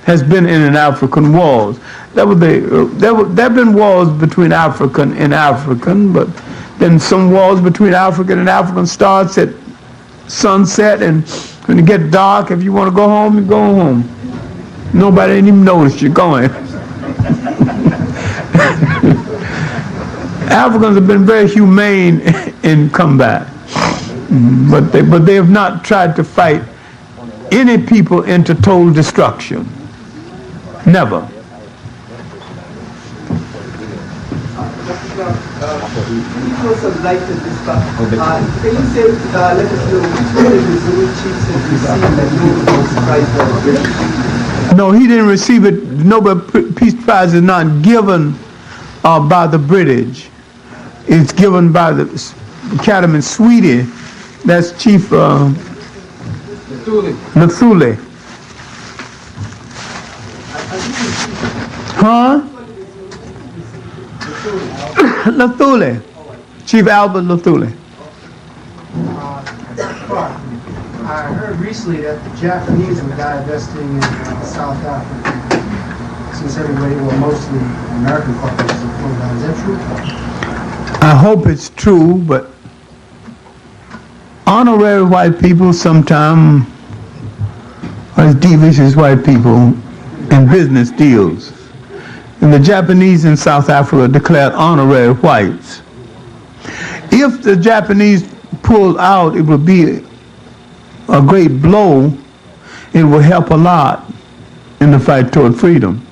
has been in an African wars. There have been wars between African and African, but then some wars between African and African starts at sunset, and when it gets dark, if you want to go home, you go home. Nobody ain't even noticed you're going. Africans have been very humane in combat, but they have not tried to fight any people into total destruction. Never. Can you throw some light on this part? Can you say, let us know which one of the Zulu chiefs has received the Nobel Peace Prize for the British? No, he didn't receive it. The Nobel Peace Prize is not given by the British. It's given by the Academy Sweden. That's Chief Nathule. Huh? Nathule. Chief Albert Nathule. I heard recently that the Japanese were divesting in South Africa since everybody, well, mostly American corporations are pulled down. Is that true? I hope it's true, but honorary white people sometimes are as devious as white people in business deals. And the Japanese in South Africa declared honorary whites. If the Japanese pulled out, it would be a great blow, it will help a lot in the fight toward freedom.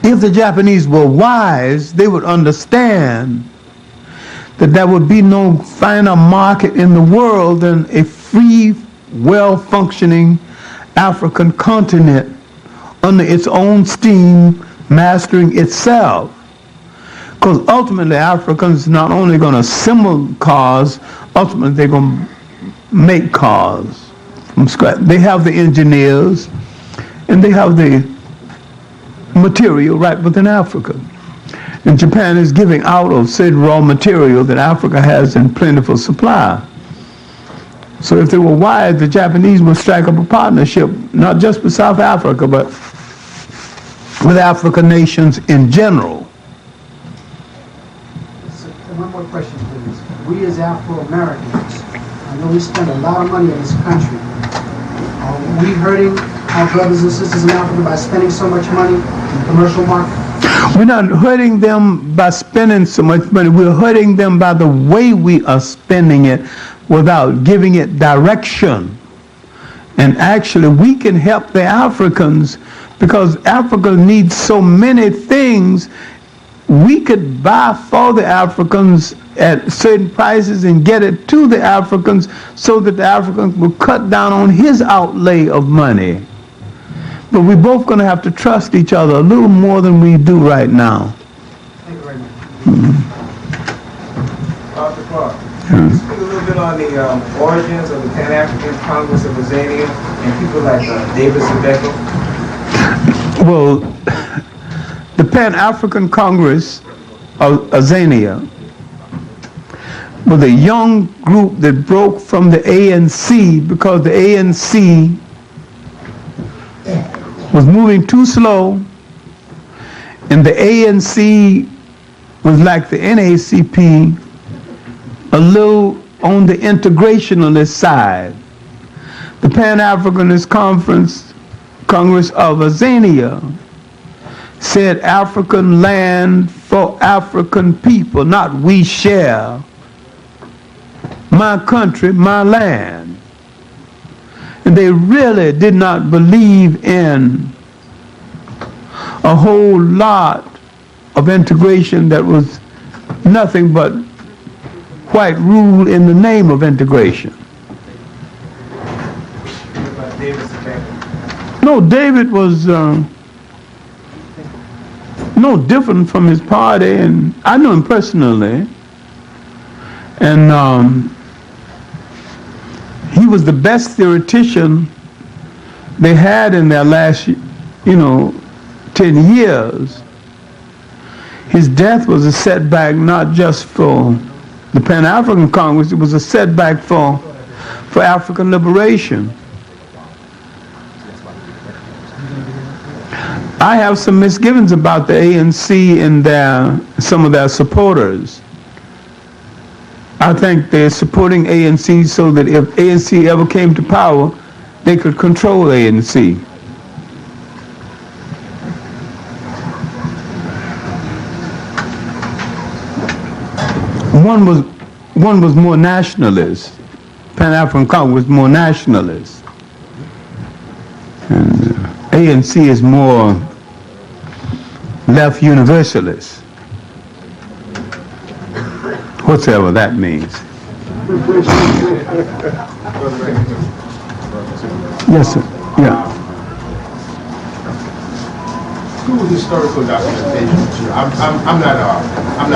If the Japanese were wise, they would understand that there would be no finer market in the world than a free, well-functioning African continent under its own steam, mastering itself. Because ultimately Africans not only going to assemble cars, ultimately they're going to make cars from scratch. They have the engineers and they have the material right within Africa. And Japan is giving out of said raw material that Africa has in plentiful supply. So if they were wise, the Japanese would strike up a partnership, not just with South Africa, but with African nations in general. So, one more question, please. We as Afro-Americans, I know we spend a lot of money in this country. Are we hurting our brothers and sisters in Africa by spending so much money in the commercial market? We're not hurting them by spending so much money. We're hurting them by the way we are spending it without giving it direction. And actually, we can help the Africans because Africa needs so many things. We could buy for the Africans at certain prices and get it to the Africans so that the Africans will cut down on his outlay of money. But we're both going to have to trust each other a little more than we do right now. Thank you very much. Dr. Clarke, can you speak a little bit on the origins of the Pan-African Congress of Azania and people like David Sebeko? Well, the Pan-African Congress of Azania was a young group that broke from the ANC because the ANC was moving too slow, and the ANC was like the NACP, a little on the integrationalist side. The Pan-Africanist Congress of Azania said African land for African people, not we share. My country, my land. And they really did not believe in a whole lot of integration that was nothing but white rule in the name of integration. No, David was no different from his party, and I knew him personally. And he was the best theoretician they had in their last, 10 years. His death was a setback not just for the Pan-African Congress, it was a setback for African liberation. I have some misgivings about the ANC and some of their supporters. I think they're supporting ANC so that if ANC ever came to power, they could control ANC. One was more nationalist. Pan-African Congress was more nationalist. And ANC is more left universalist. Whatever that means. Yes, sir. Yeah. Through historical documentation, I'm not an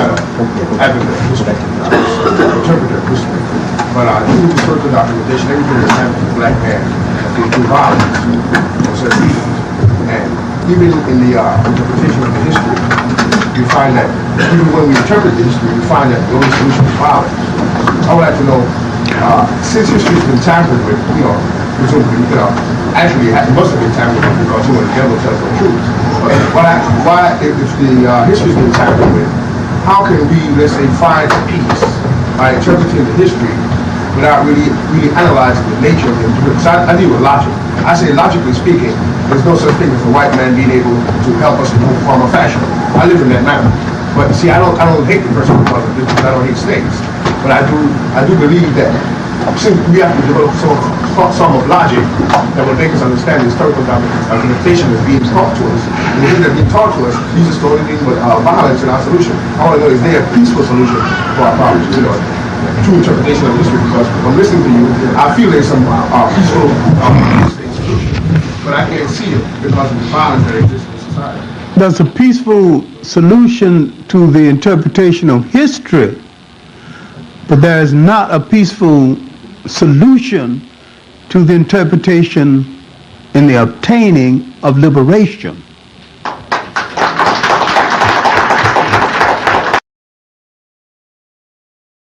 advocate of history, interpreter of history, but through historical documentation, everything that's happened to black man through violence was abused. And even in the interpretation of the history, you find that even when we interpret the history, we find that the only solution is violence. I would like to know, since history's been tampered with, presumably, actually it must have been tampered with because the devil tells the truth. But why, if the history's been tampered with, how can we, let's say, find peace by interpreting the history without really analyzing the nature of it? So I deal with logic. I say, logically speaking, there's no such thing as a white man being able to help us in no form or fashion. I live in that manner. But see, I don't hate the person because of this, because I don't hate snakes. But I do believe that since we have to develop some some of logic that would make us understand the historical documentation that's being taught to us. And the things that are being taught to us, these are stories with violence in our solution. I want to know, is there a peaceful solution for our problems? You know, true interpretation of history, because from listening to you, I feel there's some peaceful solution, but I can't see it because of the violence that exists in society. There's a peaceful solution to the interpretation of history, but there is not a peaceful solution to the interpretation and the obtaining of liberation.